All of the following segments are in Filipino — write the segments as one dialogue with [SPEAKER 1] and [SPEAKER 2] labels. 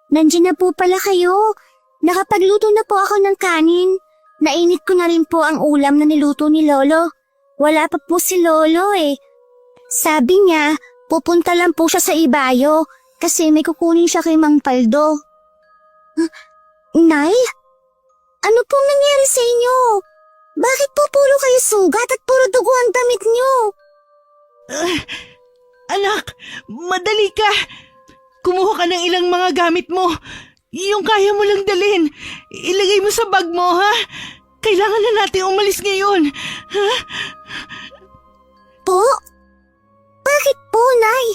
[SPEAKER 1] Nandiyan na po pala kayo. Nakapagluto na po ako ng kanin. Nainit ko na rin po ang ulam na niluto ni Lolo. Wala pa po si Lolo eh. Sabi niya, pupunta lang po siya sa Ibayo kasi may kukunin siya kay Mang Paldo. Nay? Ano pong nangyari sa inyo? Bakit po puro kayo sugat at puro dugo ang damit niyo?
[SPEAKER 2] Anak, madali ka. Kumuha ka ng ilang mga gamit mo. Yung kaya mo lang dalhin. Ilagay mo sa bag mo, ha? Kailangan na natin umalis ngayon. Ha?
[SPEAKER 1] Po? Bakit po, Nay?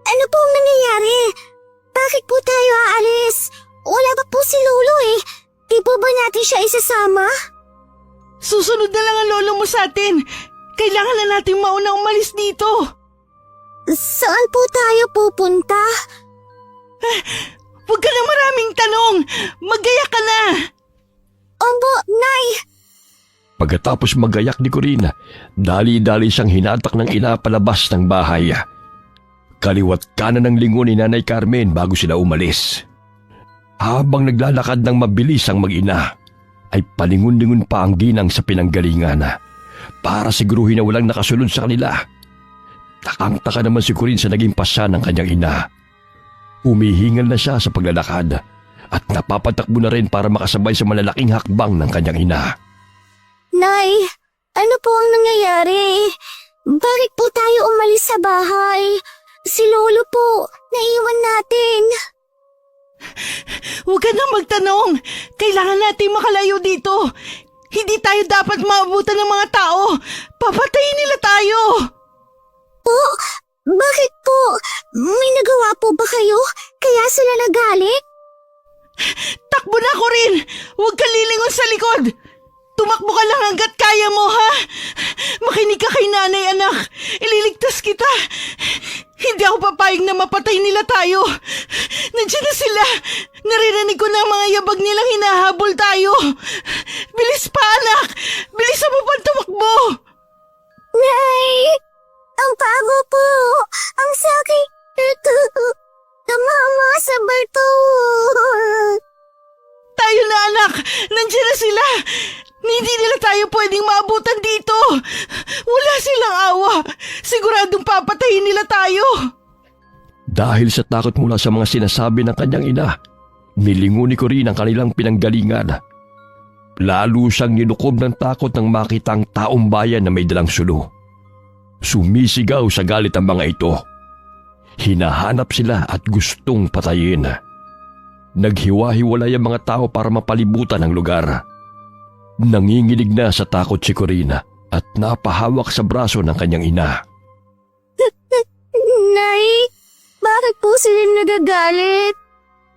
[SPEAKER 1] Ano pong nangyayari? Bakit po tayo aalis? Wala pa po si Lolo eh. Di po ba natin siya isasama?
[SPEAKER 2] Susunod na lang ang lolo mo sa atin. Kailangan na natin mauna umalis dito.
[SPEAKER 1] Saan po tayo pupunta?
[SPEAKER 2] Huwag ka na maraming tanong. Maggaya ka na.
[SPEAKER 1] Opo, Nay.
[SPEAKER 3] Pagkatapos magayak ni Corina, dali-dali siyang hinatak ng ina palabas ng bahay. Kaliwat kanan ng lingon ni Nanay Carmen bago sila umalis. Habang naglalakad ng mabilis ang mag-ina, ay palingon-lingon pa ang ginang sa pinanggalingan para siguruhin na walang nakasunod sa kanila. Takang-taka naman si Corinne sa naging pasya ng kanyang ina. Umihingal na siya sa paglalakad at napapatakbo na rin para makasabay sa malalaking hakbang ng kanyang ina.
[SPEAKER 1] Nay, ano po ang nangyayari? Bakit po tayo umalis sa bahay? Si Lolo po, naiwan natin.
[SPEAKER 2] Huwag ka na magtanong. Kailangan natin makalayo dito. Hindi tayo dapat maabutan ng mga tao. Papatayin nila tayo.
[SPEAKER 1] Po, bakit po? May nagawa po ba kayo? Kaya sila nagalit?
[SPEAKER 2] Takbo na, Corinne. Huwag ka lilingon sa likod. Tumakbo ka lang hanggat kaya mo, ha? Makinig ka kay nanay, anak. Ililigtas kita. Hindi ako papayag na mapatay nila tayo. Nandiyan na sila. Naririnig ko na ang mga yabag nilang hinahabol tayo. Bilis pa, anak. Bilisan mo pa tumakbo.
[SPEAKER 1] Nay, ang pago po. Ang sakit. Tumama sa bato.
[SPEAKER 2] Tayo na, anak. Nandiyan na sila. Hindi nila tayo pwedeng maabutan dito. Wala silang awa. Siguradong papatayin nila tayo.
[SPEAKER 3] Dahil sa takot mula sa mga sinasabi ng kanyang ina, nilingon ni Corinne ang kanilang pinanggalingan. Lalo siyang nilukob ng takot nang makita ang taong bayan na may dalang sulo. Sumisigaw sa galit ang mga ito. Hinahanap sila at gustong patayin. Naghiwa-hiwalay ang mga tao para mapalibutan ang lugar. Nanginginig na sa takot si Corina at napahawak sa braso ng kanyang ina.
[SPEAKER 1] Nay, bakit po sila nagagalit?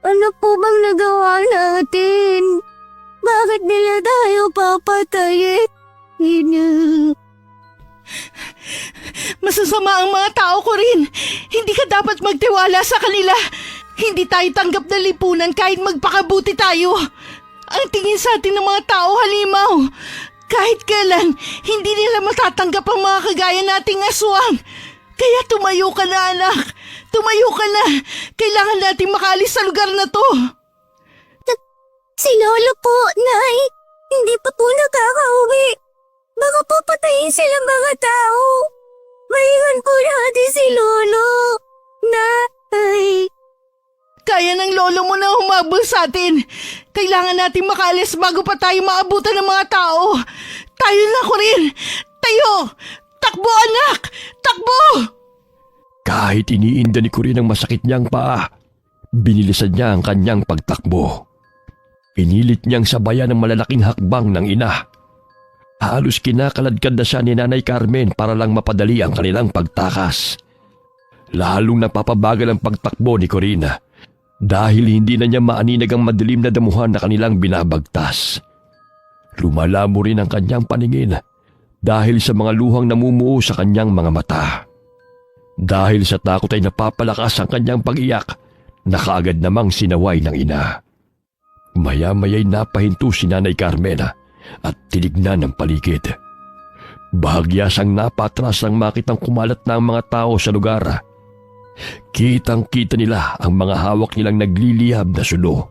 [SPEAKER 1] Ano po bang nagawa natin? Bakit nila tayo papatayin?
[SPEAKER 2] Masasama ang mga tao ko rin. Hindi ka dapat magtiwala sa kanila. Hindi tayo tanggap na lipunan kahit magpakabuti tayo. Ang tingin sa atin ng mga tao, halimaw. Kahit kailan, hindi nila matatanggap ang mga kagaya nating aswang. Kaya tumayo ka na, anak. Tumayo ka na. Kailangan nating makaalis sa lugar na to.
[SPEAKER 1] Si Lolo po, Nay. Hindi pa po nakakauwi. Baka po patayin silang mga tao. Maiwan po natin si Lolo. Nay.
[SPEAKER 2] Kaya ng lolo mo na humabol sa atin. Kailangan natin makaalis bago pa tayo maabutan ng mga tao. Tayo na, Corinne. Tayo! Takbo, anak! Takbo!
[SPEAKER 3] Kahit iniinda ni Corinne ang masakit niyang paa, binilisan niya ang kanyang pagtakbo. Pinilit niyang sabayan ang malalaking hakbang ng ina. Halos kinakaladkad na siya ni Nanay Carmen para lang mapadali ang kanilang pagtakas. Lalong napapabagal ang pagtakbo ni Corina dahil hindi na niya maaninag ang madilim na damuhan na kanilang binabagtas. Lumalamo rin ang kanyang paningin dahil sa mga luhang namumuo sa kanyang mga mata. Dahil sa takot ay napapalakas ang kanyang pag-iyak na kaagad namang sinaway ng ina. Maya-maya'y napahinto si Nanay Carmen at tinignan ng paligid. Bahagya siyang napatras nang makitang kumalat na ang mga tao sa lugar. Kitang-kita nila ang mga hawak nilang nagliliyab na sulo.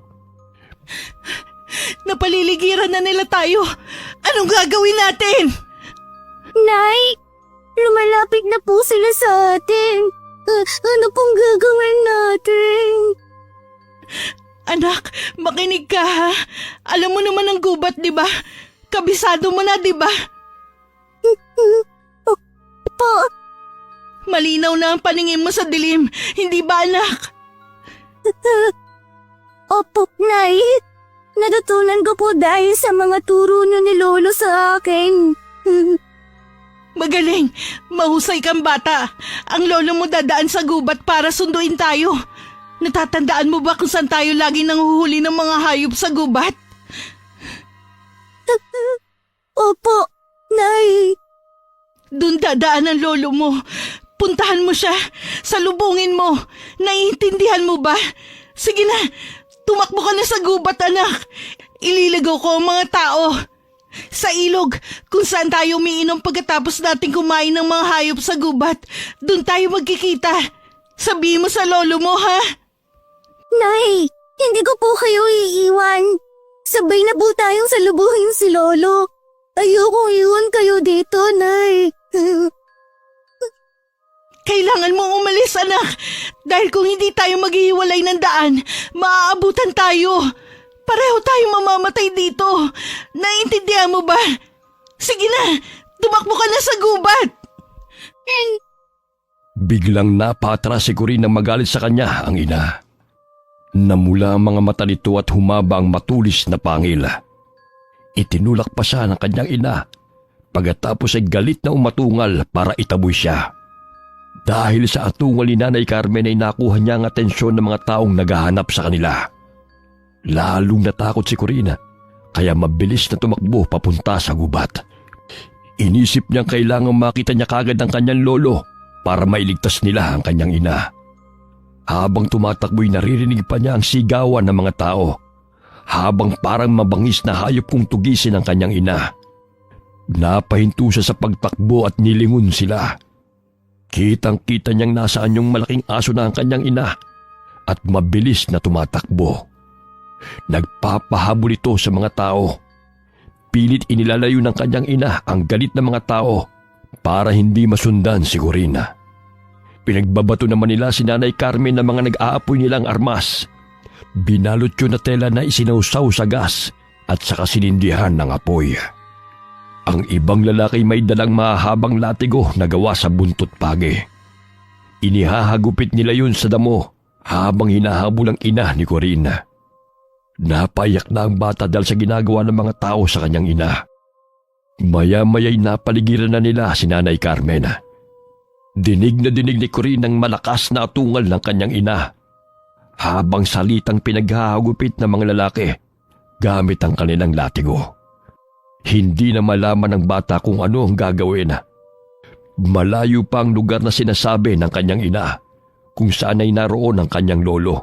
[SPEAKER 2] Napaliligiran na nila tayo. Anong gagawin natin?
[SPEAKER 1] Nay, lumalapit na po sila sa atin. Ano pong gagawin natin?
[SPEAKER 2] Anak, makinig ka ha. Alam mo naman ang gubat, di ba? Kabisado mo na, di ba?
[SPEAKER 1] Po,
[SPEAKER 2] Malinaw na ang paningin mo sa dilim, hindi ba anak?
[SPEAKER 1] opo, Nay. Natutunan ko po dahil sa mga turo niyo ni Lolo sa akin.
[SPEAKER 2] Magaling, mahusay kang bata. Ang lolo mo dadaan sa gubat para sunduin tayo. Natatandaan mo ba kung saan tayo lagi nanguhuli ng mga hayop sa gubat?
[SPEAKER 1] Opo, Nay.
[SPEAKER 2] Doon dadaan ang lolo mo. Puntahan mo siya. Salubungin mo. Naiintindihan mo ba? Sige na, tumakbo ka na sa gubat, anak. Ililigaw ko ang mga tao. Sa ilog, kung saan tayo umiinom pagkatapos nating kumain ng mga hayop sa gubat, doon tayo magkikita. Sabihin mo sa lolo mo, ha?
[SPEAKER 1] Nay, hindi ko po kayo iiwan. Sabay na po tayong salubuhin si Lolo. Ayoko iwan kayo dito, Nay.
[SPEAKER 2] Kailangan mong umalis, anak. Dahil kung hindi tayo maghihiwalay ng daan, maaabutan tayo. Pareho tayong mamamatay dito. Naiintindihan mo ba? Sige na, tumakbo ka na sa gubat.
[SPEAKER 3] Biglang napatras si Corinne nang magalit sa kanya ang ina. Namula ang mga mata nito at humaba ang matulis na pangil. Itinulak pa siya ng kanyang ina. Pagkatapos ay galit na umatungal para itaboy siya. Dahil sa atungal ni Nanay Carmen ay nakuha niya ang atensyon ng mga taong naghahanap sa kanila. Lalong natakot si Corinne, kaya mabilis na tumakbo papunta sa gubat. Inisip niyang kailangang makita niya kagad ang kanyang lolo para mailigtas nila ang kanyang ina. Habang tumatakbo'y naririnig pa niya ang sigawan ng mga tao, habang parang mabangis na hayop kung tugisin ang kanyang ina. Napahinto siya sa pagtakbo at nilingon sila. Kitang-kita niyang nasaan yung malaking aso na ang kanyang ina at mabilis na tumatakbo. Nagpapahabol ito sa mga tao. Pilit inilalayo ng kanyang ina ang galit ng mga tao para hindi masundan si Corinne. Pinagbabato naman nila si Nanay Carmen ng mga nag-aapoy nilang armas. Binalot yun na tela na isinausaw sa gas at saka sinindihan ng apoy. Ang ibang lalaki may dalang mahahabang latigo na gawa sa buntot pagi. Inihahagupit nila yun sa damo habang hinahabol ang ina ni Corinne. Napayak na ang bata dahil sa ginagawa ng mga tao sa kanyang ina. Maya-maya'y napaligiran na nila si Nanay Carmen. Dinig na dinig ni Corinne ang malakas na atungal ng kanyang ina, habang salitang pinaghahagupit ng mga lalaki gamit ang kanilang latigo. Hindi na malaman ng bata kung ano ang gagawin. Malayo pa ang lugar na sinasabi ng kanyang ina kung saan ay naroon ang kanyang lolo.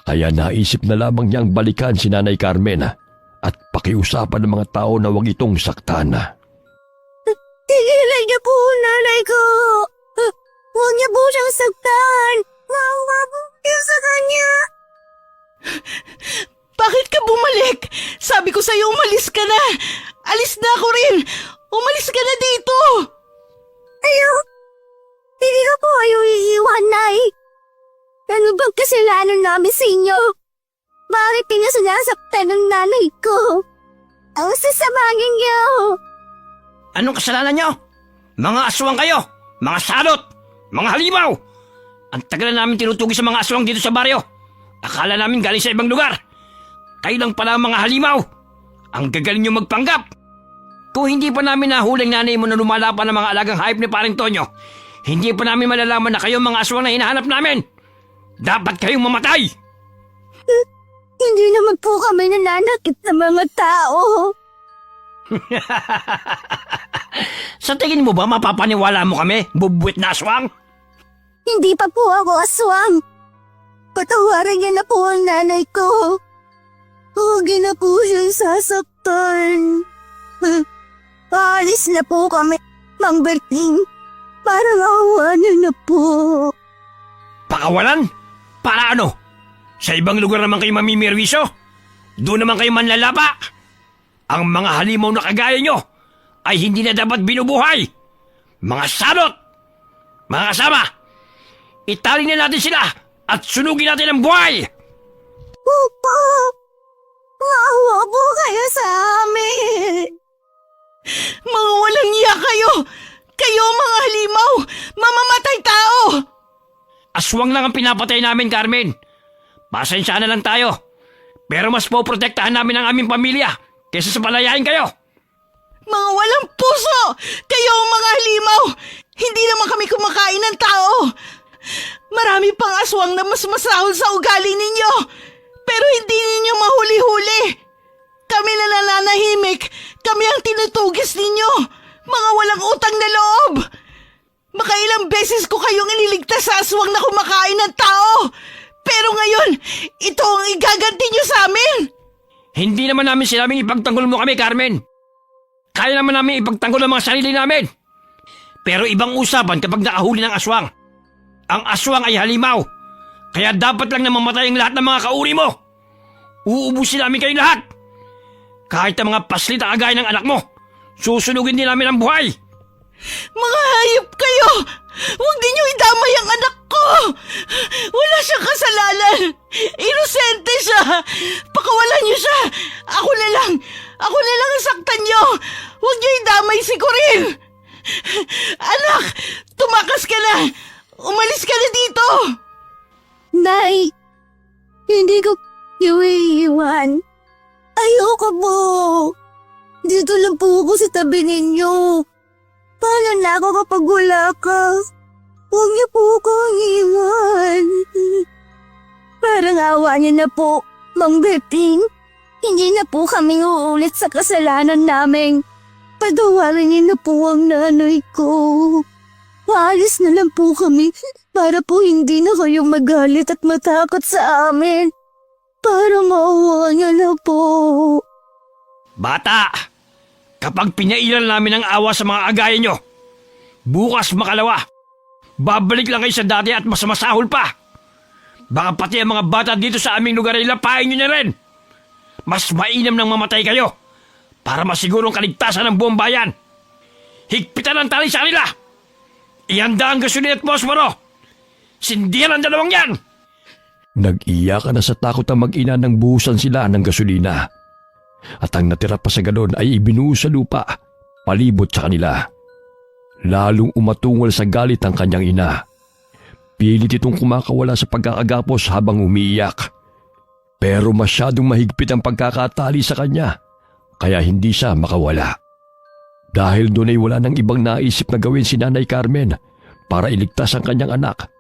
[SPEAKER 3] Kaya naisip na lamang niyang balikan si Nanay Carmen at pakiusapan ng mga tao na huwag itong saktan.
[SPEAKER 1] Tigilan niyo po, Nanay ko. Huwag niyo po siyang saktan. Maawa po kayo sa kanya.
[SPEAKER 2] Bakit ka bumalik? Sabi ko sa'yo umalis ka na. Alis na ako rin. Umalis ka na dito.
[SPEAKER 1] Hindi ko po kayo iiwan, Nay. Ano bang kasalanan namin sa inyo? Bakit pinasinasaktan ng nanay ko? Ang sasamangin niyo.
[SPEAKER 4] Anong kasalanan nyo? Mga aswang kayo! Mga salot! Mga halimaw! Ang tagal na namin tinutugi sa mga aswang dito sa baryo. Akala namin galing sa ibang lugar. Kayo lang pala ang mga halimaw. Ang gagaling nyo magpanggap. Kung hindi pa namin nahuling nanay mo na lumalaban ng mga alagang hayop ni Paring Tonyo, hindi pa namin malalaman na kayo mga aswang na hinahanap namin. Dapat kayong mamatay!
[SPEAKER 1] Hindi naman po kami nananakit sa mga tao.
[SPEAKER 4] Sa tingin mo ba mapapaniwala mo kami, bubwit na aswang?
[SPEAKER 1] Hindi pa po ako aswang. Patawarin niya na po ang nanay ko. Huwag na po siyang sasaktan. Aalis na po kami, Mang Berting. Para maawa niyo na po.
[SPEAKER 4] Pakawalan? Para ano? Sa ibang lugar naman kayo mamimirwisyo? Doon naman kayo manlalapa? Ang mga halimaw na kagaya nyo ay hindi na dapat binubuhay. Mga salot! Mga kasama, itali na natin sila at sunugin natin ang buhay!
[SPEAKER 1] Opo! Maawa po kayo sa amin!
[SPEAKER 2] Mga walang iya kayo! Kayo mga halimaw! Mamamatay tao!
[SPEAKER 4] Aswang lang ang pinapatay namin, Carmen. Pasensya na lang tayo. Pero mas poprotektahan namin ang aming pamilya kaysa sa palayain kayo.
[SPEAKER 2] Mga walang puso! Kayo mga halimaw! Hindi naman kami kumakain ng tao! Marami pang aswang na mas masahol sa ugali ninyo! Pero hindi ninyo mahuli-huli! Kami na nananahimik! Kami ang tinutugis ninyo! Mga walang utang na loob! Makailang beses ko kayong iniligtas sa aswang na kumakain ng tao! Pero ngayon, ito ang igaganti nyo sa amin!
[SPEAKER 4] Hindi naman namin sinabing ipagtanggol mo kami, Carmen. Kaya naman namin ipagtanggol ang mga sarili namin. Pero ibang usapan kapag nakahuli ng aswang. Ang aswang ay halimaw. Kaya dapat lang na mamatay ang lahat ng mga kauri mo. Uubusin namin kayo lahat. Kahit ang mga paslit na kagaya ng anak mo, susunugin din namin ang buhay.
[SPEAKER 2] Mga hayop kayo! Huwag ninyo idamay ang anak ko! Wala siyang kasalanan! Inosente siya! Pakawalan niyo siya! Ako na lang ang saktan niyo! Huwag niyo idamay si Corin! Anak! Tumakas ka na! Umalis ka na dito!
[SPEAKER 1] Nay, hindi ko iiwan. Ayoko po. Dito lang po ako sa tabi ninyo. Paano na ako kapag wala ka? Huwag niyo po akong iwan. Parang awa niyo na po, Mang Berting. Hindi na po kami uulit sa kasalanan namin. Patawarin niyo na po ang nanay ko. Paalis na lang po kami para po hindi na kayo magalit at matakot sa amin. Para maawa niyo na po.
[SPEAKER 4] Bata, kapag pinailan namin ang awa sa mga agaya nyo, bukas makalawa, babalik lang kayo sa dati at mas masahol pa. Baka pati ang mga bata dito sa aming lugar ay lapain nyo na rin. Mas mainam nang mamatay kayo para masigurong kaligtasan ng buong bayan. Higpitan ang tali sa kanila. Ihanda ang gasolina at posporo. Sindihan ang dalawang yan.
[SPEAKER 3] Nag-iyakan na sa takot ang mag-ina nang buhusan sila ng gasolina. At ang natira pa sa galon ay ibinuhos sa lupa, palibot sa kanila. Lalong umatungol sa galit ang kanyang ina. Pilit itong kumakawala sa pagkakagapos habang umiiyak. Pero masyadong mahigpit ang pagkakatali sa kanya, kaya hindi siya makawala. Dahil doon ay wala nang ibang naisip na gawin si Nanay Carmen para iligtas ang kanyang anak,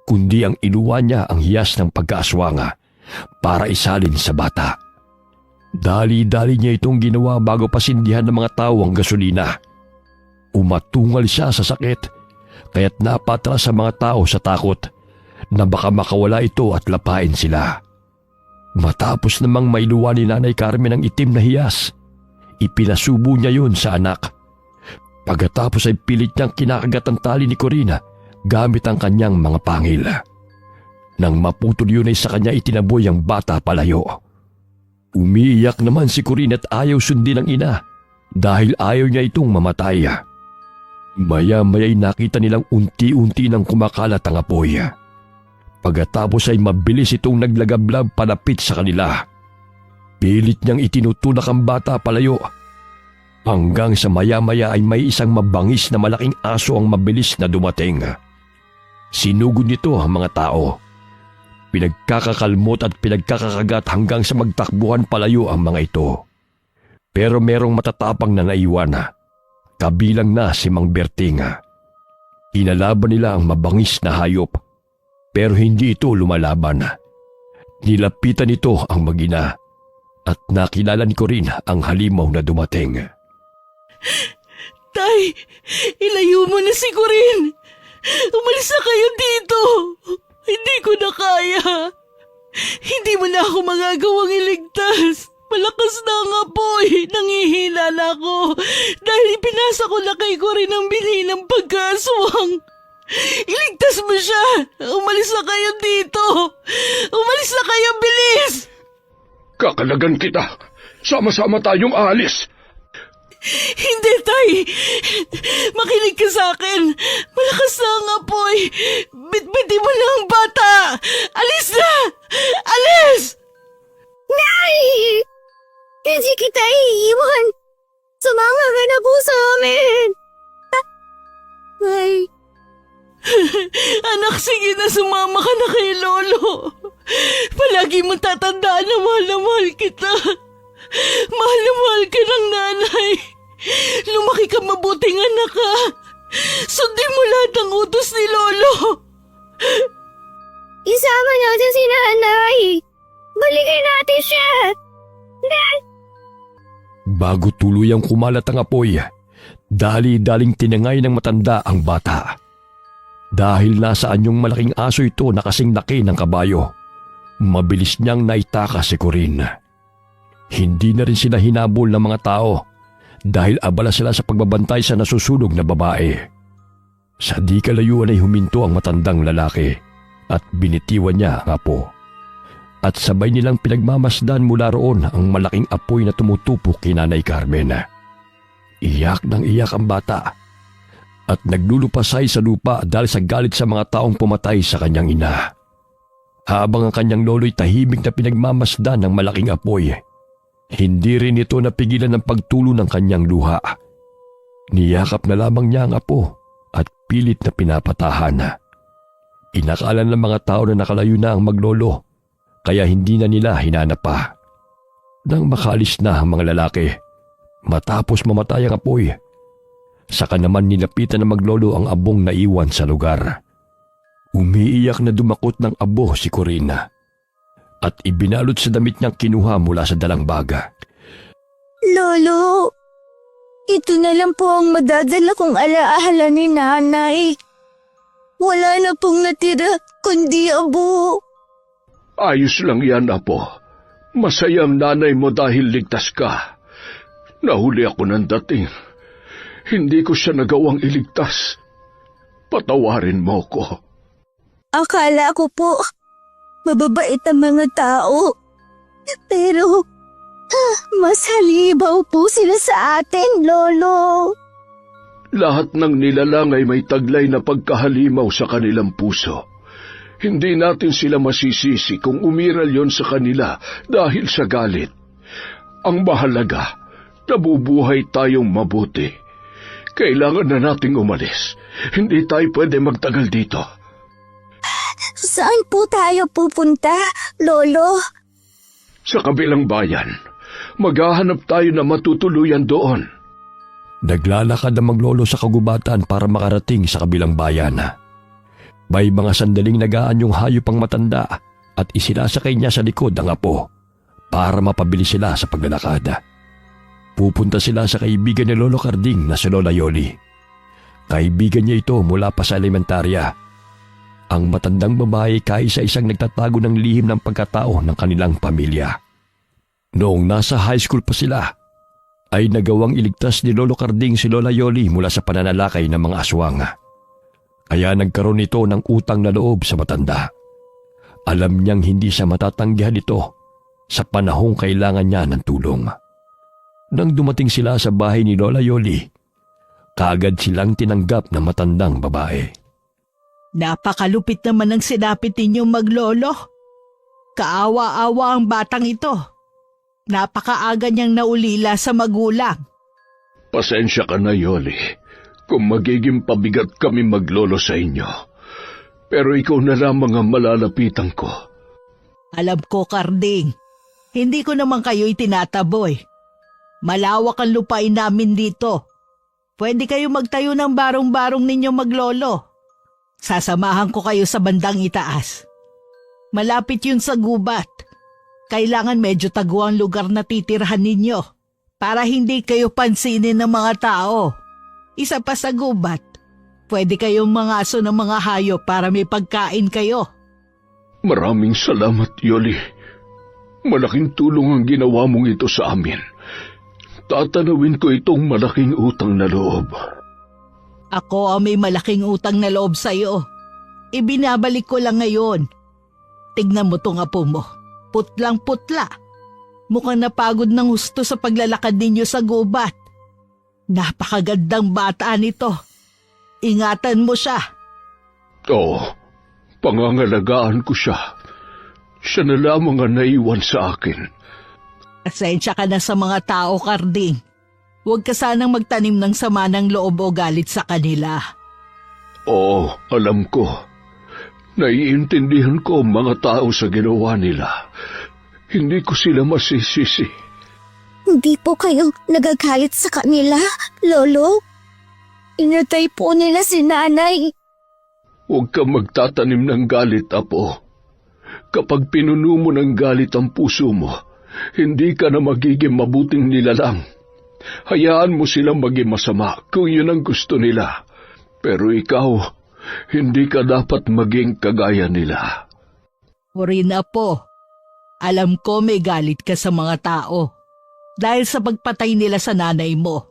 [SPEAKER 3] kundi ang inuwa niya ang hiyas ng pagkaaswanga para isalin sa bata. Dali-dali niya itong ginawa bago pasindihan ng mga tao ang gasolina. Umatungal siya sa sakit, kaya't napatras sa mga tao sa takot na baka makawala ito at lapain sila. Matapos namang mailuwa ni Nanay Carmen ang itim na hiyas, ipinasubo niya yun sa anak. Pagkatapos ay pilit niyang kinakagat ang tali ni Corina gamit ang kanyang mga pangil. Nang maputol yun ay sa kanya itinaboy ang bata palayo. Umiiyak naman si Corina at ayaw sundin ng ina dahil ayaw niya itong mamatay. Maya-maya'y nakita nilang unti-unti nang kumakalat ang apoy. Pagkatapos ay mabilis itong naglagablab palapit sa kanila. Pilit niyang itinutulak ang bata palayo. Hanggang sa maya-maya ay may isang mabangis na malaking aso ang mabilis na dumating. Sinugod nito ang mga tao. Pinagkakakalmot at pinagkakakagat hanggang sa magtakbuhan palayo ang mga ito. Pero merong matatapang na naiwan. Kabilang na si Mang Berting. Inalaban nila ang mabangis na hayop. Pero hindi ito lumalaban. Nilapitan nito ang mag-ina at nakilala ni Corin ang halimaw na dumating.
[SPEAKER 2] Tay, ilayo mo na si Corin. Umalis na kayo dito. Hindi ko na kaya. Hindi mo na ako magagawang iligtas. Malakas na ang apoy. Nangihina na ako. Dahil ipinasa ko na kay Corin ang binhi ng pagkaswang. Iligtas mo siya! Umalis na kayo dito! Umalis na kayo, bilis!
[SPEAKER 5] Kakalagan kita. Sama-sama tayong aalis.
[SPEAKER 2] Hindi, Tay! Makinig ka sa akin! Malakas na ang apoy! Bitbitin mo lang ang bata! Alis na! Alis!
[SPEAKER 1] Nay! Hindi kita iiwan. Sumama ka na po sa amin. Ay,
[SPEAKER 2] Anak, sige na, sumama ka na kay Lolo. Palagi mong tatandaan na mahal kita. Mahal na mahal ka ng nanay. Lumaki ka mabuting anak ka. Sundin mo lahat ng utos ni Lolo.
[SPEAKER 1] isama natin si nanay. Balikin natin siya.
[SPEAKER 3] Bago tuluyang kumalat ang apoy, dali-daling tinangay ng matanda ang bata. Dahil nasa anyong malaking aso ito na kasing laki ng kabayo, mabilis niyang naitakas si Corinne. Hindi na rin sila hinabol ng mga tao dahil abala sila sa pagbabantay sa nasusunog na babae. Sa di kalayuan ay huminto ang matandang lalaki at binitiwan niya ang apo. At sabay nilang pinagmamasdan mula roon ang malaking apoy na tumutupok kay Nanay Carmen. Iyak ng iyak ang bata at naglulupasay sa lupa dahil sa galit sa mga taong pumatay sa kanyang ina. Habang ang kanyang lolo'y tahimik na pinagmamasdan ng malaking apoy, hindi rin ito napigilan ng pagtulo ng kanyang luha. Niyakap na lamang niya ang apo at pilit na pinapatahan. Inakala ng mga tao na nakalayo na ang maglolo, kaya hindi na nila hinanap pa. Nang makalis na ang mga lalaki, matapos mamatay ang apoy, saka naman nilapitan ng maglolo ang abong naiwan sa lugar. Umiiyak na dumakot ng abo si Corinne at ibinalot sa damit niyang kinuha mula sa dalang baga.
[SPEAKER 1] Lolo, ito na lang po ang madadala kong alaala ni nanay. Wala na pong natira kundi abo.
[SPEAKER 5] Ayos lang yan, Apo. Masayang nanay mo dahil ligtas ka. Nahuli ako ng dating. Hindi ko siya nagawang iligtas. Patawarin mo ko.
[SPEAKER 1] Akala ko po, mababait ang mga tao. Pero, mas halibaw po sila sa atin, Lolo.
[SPEAKER 5] Lahat ng nilalang ay may taglay na pagkahalimaw sa kanilang puso. Hindi natin sila masisisi kung umiral yon sa kanila dahil sa galit. Ang mahalaga, nabubuhay tayong mabuti. Kailangan na nating umalis. Hindi tayo pwede magtagal dito.
[SPEAKER 1] Saan po tayo pupunta, Lolo?
[SPEAKER 5] Sa kabilang bayan, maghahanap tayo na matutuluyan doon.
[SPEAKER 3] Naglalakad ang maglolo sa kagubatan para makarating sa kabilang bayan. May mga sandaling nagaan yung hayop ang matanda at isinasakay niya sa likod ang apo para mapabilis sila sa paglalakad. Pupunta sila sa kaibigan ni Lolo Carding na si Lola Yoli. Kaibigan niya ito mula pa sa elementarya. Ang matandang babae kaisa-isang nagtatago ng lihim ng pagkatao ng kanilang pamilya. Noong nasa high school pa sila, ay nagawang iligtas ni Lolo Carding si Lola Yoli mula sa pananalakay ng mga aswang. Kaya nagkaroon ito ng utang na loob sa matanda. Alam niyang hindi siya matatanggihan ito sa panahong kailangan niya ng tulong. Nang dumating sila sa bahay ni Lola Yoli, kaagad silang tinanggap ng matandang babae.
[SPEAKER 2] Napakalupit naman ang sinapit ninyong maglolo. Kaawa-awa ang batang ito. Napakaaga niyang naulila sa magulang.
[SPEAKER 5] Pasensya ka na, Yoli, kung magiging pabigat kami maglolo sa inyo. Pero ikaw na lamang ang malalapitan ko.
[SPEAKER 2] Alam ko, Carding. Hindi ko naman kayo itinataboy. Malawak ang lupain namin dito. Pwede kayo magtayo ng barong-barong ninyo maglolo. Sasamahan ko kayo sa bandang itaas. Malapit yun sa gubat. Kailangan medyo tago ang lugar na titirhan ninyo para hindi kayo pansinin ng mga tao. Isa pa sa gubat, pwede kayong mangaso ng mga hayop para may pagkain kayo.
[SPEAKER 5] Maraming salamat, Yoli. Malaking tulong ang ginawa mong ito sa amin. Tatanawin ko itong malaking utang na loob.
[SPEAKER 2] Ako ang may malaking utang na loob sa'yo. Ibinabalik ko lang ngayon. Tignan mo tong apo mo. Putlang-putla. Mukhang napagod ng husto sa paglalakad ninyo sa gubat. Napakagandang bata nito. Ingatan mo siya.
[SPEAKER 5] Oo, pangangalagaan ko siya. Siya na lamang ang naiwan sa akin.
[SPEAKER 2] Asensya ka na sa mga tao, Karding. Huwag ka sanang magtanim ng sama ng loob o galit sa kanila.
[SPEAKER 5] Oo, alam ko. Naiintindihan ko ang mga tao sa ginawa nila. Hindi ko sila masisisi.
[SPEAKER 1] Hindi po kayo nagagalit sa kanila, Lolo. Inatay po nila si nanay.
[SPEAKER 5] Huwag kang magtatanim ng galit, Apo. Kapag pinuno mo ng galit ang puso mo, hindi ka na magiging mabuting nilalang. Hayaan mo silang maging masama kung yun ang gusto nila. Pero ikaw, hindi ka dapat maging kagaya nila.
[SPEAKER 2] Corina po, alam ko may galit ka sa mga tao dahil sa pagpatay nila sa nanay mo.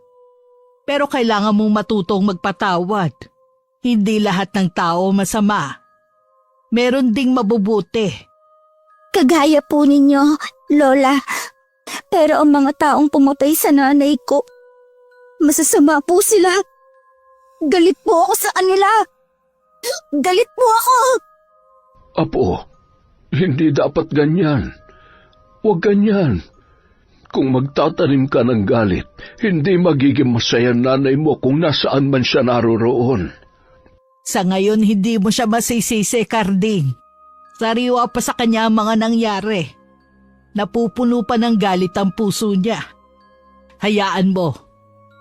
[SPEAKER 2] Pero kailangan mong matutong magpatawad. Hindi lahat ng tao masama. Meron ding mabubuti.
[SPEAKER 1] Kagaya po ninyo, Lola. Pero ang mga taong pumatay sa nanay ko, masasama po sila. Galit po ako sa kanila. Galit po ako.
[SPEAKER 5] Apo, hindi dapat ganyan. Huwag ganyan. Kung magtatanim ka ng galit, hindi magiging masaya nanay mo kung nasaan man siya naroroon.
[SPEAKER 2] Sa ngayon hindi mo siya masisisi, Karding. Sariwa pa sa kanya ang mga nangyari. Napupuno pa ng galit ang puso niya. Hayaan mo.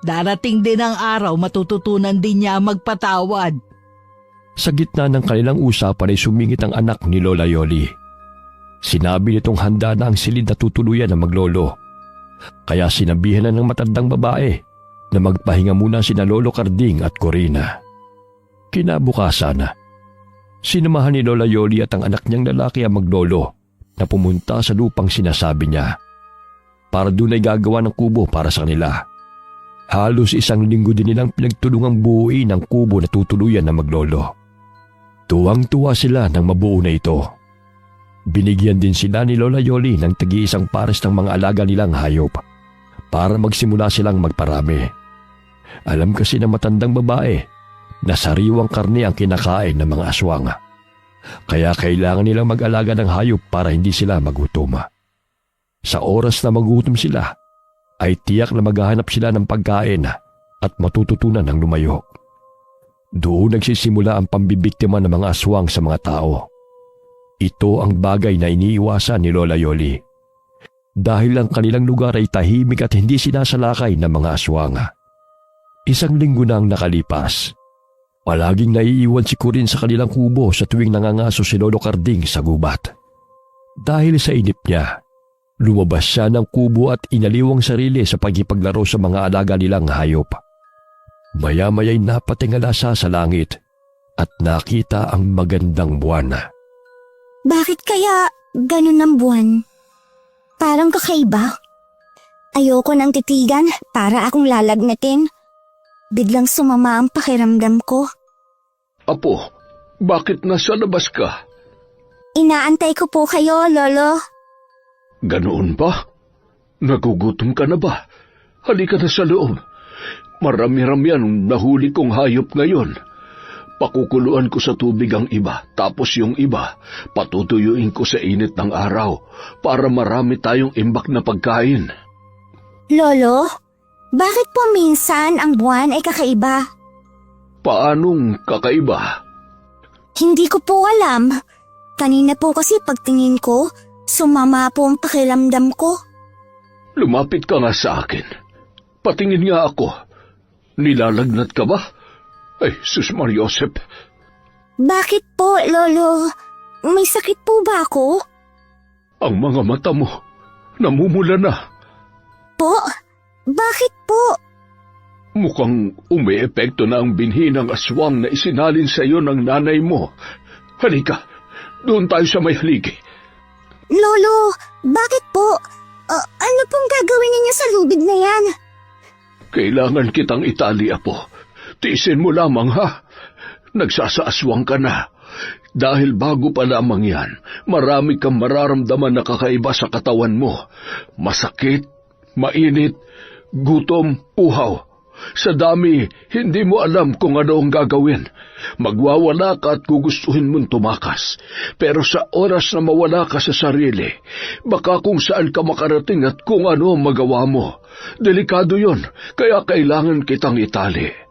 [SPEAKER 2] Darating din ang araw matututunan din niya magpatawad.
[SPEAKER 3] Sa gitna ng kanilang usapan ay sumingit ang anak ni Lola Yoli. Sinabi nitong handa na ang silid na tutuluyan ng maglolo. Kaya sinabihan na ng matandang babae na magpahinga muna sina Lolo Karding at Corina. Kinabukasan, sinamahan ni Lola Yoli at ang anak niyang lalaki ang maglolo na pumunta sa lupang sinasabi niya para doon ay gagawa ng kubo para sa kanila. Halos 1 linggo din nilang pinagtulungang buuin ang kubo na tutuluyan ng maglolo. Tuwang-tuwa sila nang mabuo na ito. Binigyan din sila ni Lola Yoli ng tagi-isang pares ng mga alaga nilang hayop para magsimula silang magparami. Alam kasi ng matandang babae na sariwang karne ang kinakain ng mga aswang. Kaya kailangan nilang mag-alaga ng hayop para hindi sila magutom. Sa oras na magutom sila, ay tiyak na maghahanap sila ng pagkain at matututunan ng lumayo. Doon nagsisimula ang pambibiktima ng mga aswang sa mga tao. Ito ang bagay na iniiwasan ni Lola Yoli. Dahil ang kanilang lugar ay tahimik at hindi sinasalakay ng mga aswang. 1 linggo na ang nakalipas. Palaging naiiwan si Corin sa kanilang kubo sa tuwing nangangaso si Lolo Karding sa gubat. Dahil sa inip niya, lumabas siya ng kubo at inaliw ang sarili sa pagkipaglaro sa mga alaga nilang hayop. Maya-maya'y napatingala siya sa langit at nakita ang magandang buwan.
[SPEAKER 1] Bakit kaya ganun ang buwan? Parang kakaiba. Ayoko nang titigan para akong lalagnatin. Biglang sumama ang pakiramdam ko.
[SPEAKER 5] Apo, bakit nasa labas ka?
[SPEAKER 1] Inaantay ko po kayo, Lolo.
[SPEAKER 5] Ganoon ba? Nagugutom ka na ba? Halika na sa loob. Marami-rami ang nahuli kong hayop ngayon. Pakukuluan ko sa tubig ang iba, tapos yung iba, patutuyuin ko sa init ng araw para marami tayong imbak na pagkain.
[SPEAKER 1] Lolo, bakit po minsan ang buwan ay kakaiba?
[SPEAKER 5] Paanong kakaiba?
[SPEAKER 1] Hindi ko po alam. Kanina po kasi pagtingin ko, sumama po ang pakiramdam ko.
[SPEAKER 5] Lumapit ka nga sa akin. Patingin nga ako. Nilalagnat ka ba? Ay, Sus Mariosep.
[SPEAKER 1] Bakit po, Lolo? May sakit po ba ako?
[SPEAKER 5] Ang mga mata mo, namumula na.
[SPEAKER 1] Po? Bakit po?
[SPEAKER 5] Mukhang umiepekto na ang binhi ng aswang na isinalin sa iyo ng nanay mo. Halika, doon tayo sa may haligi.
[SPEAKER 1] Lolo, bakit po? Ano pong gagawin ninyo sa lubid na yan?
[SPEAKER 5] Kailangan kitang itali, Apo. Tiisin mo lamang ha. Nagsasaaswang ka na. Dahil bago pa lamang yan, marami kang mararamdaman na kakaiba sa katawan mo. Masakit, mainit, gutom, uhaw. Sa dami, hindi mo alam kung ano ang gagawin. Magwawala ka at gugustuhin mong tumakas. Pero sa oras na mawala ka sa sarili, baka kung saan ka makarating at kung ano ang magawa mo. Delikado yon, kaya kailangan kitang itali.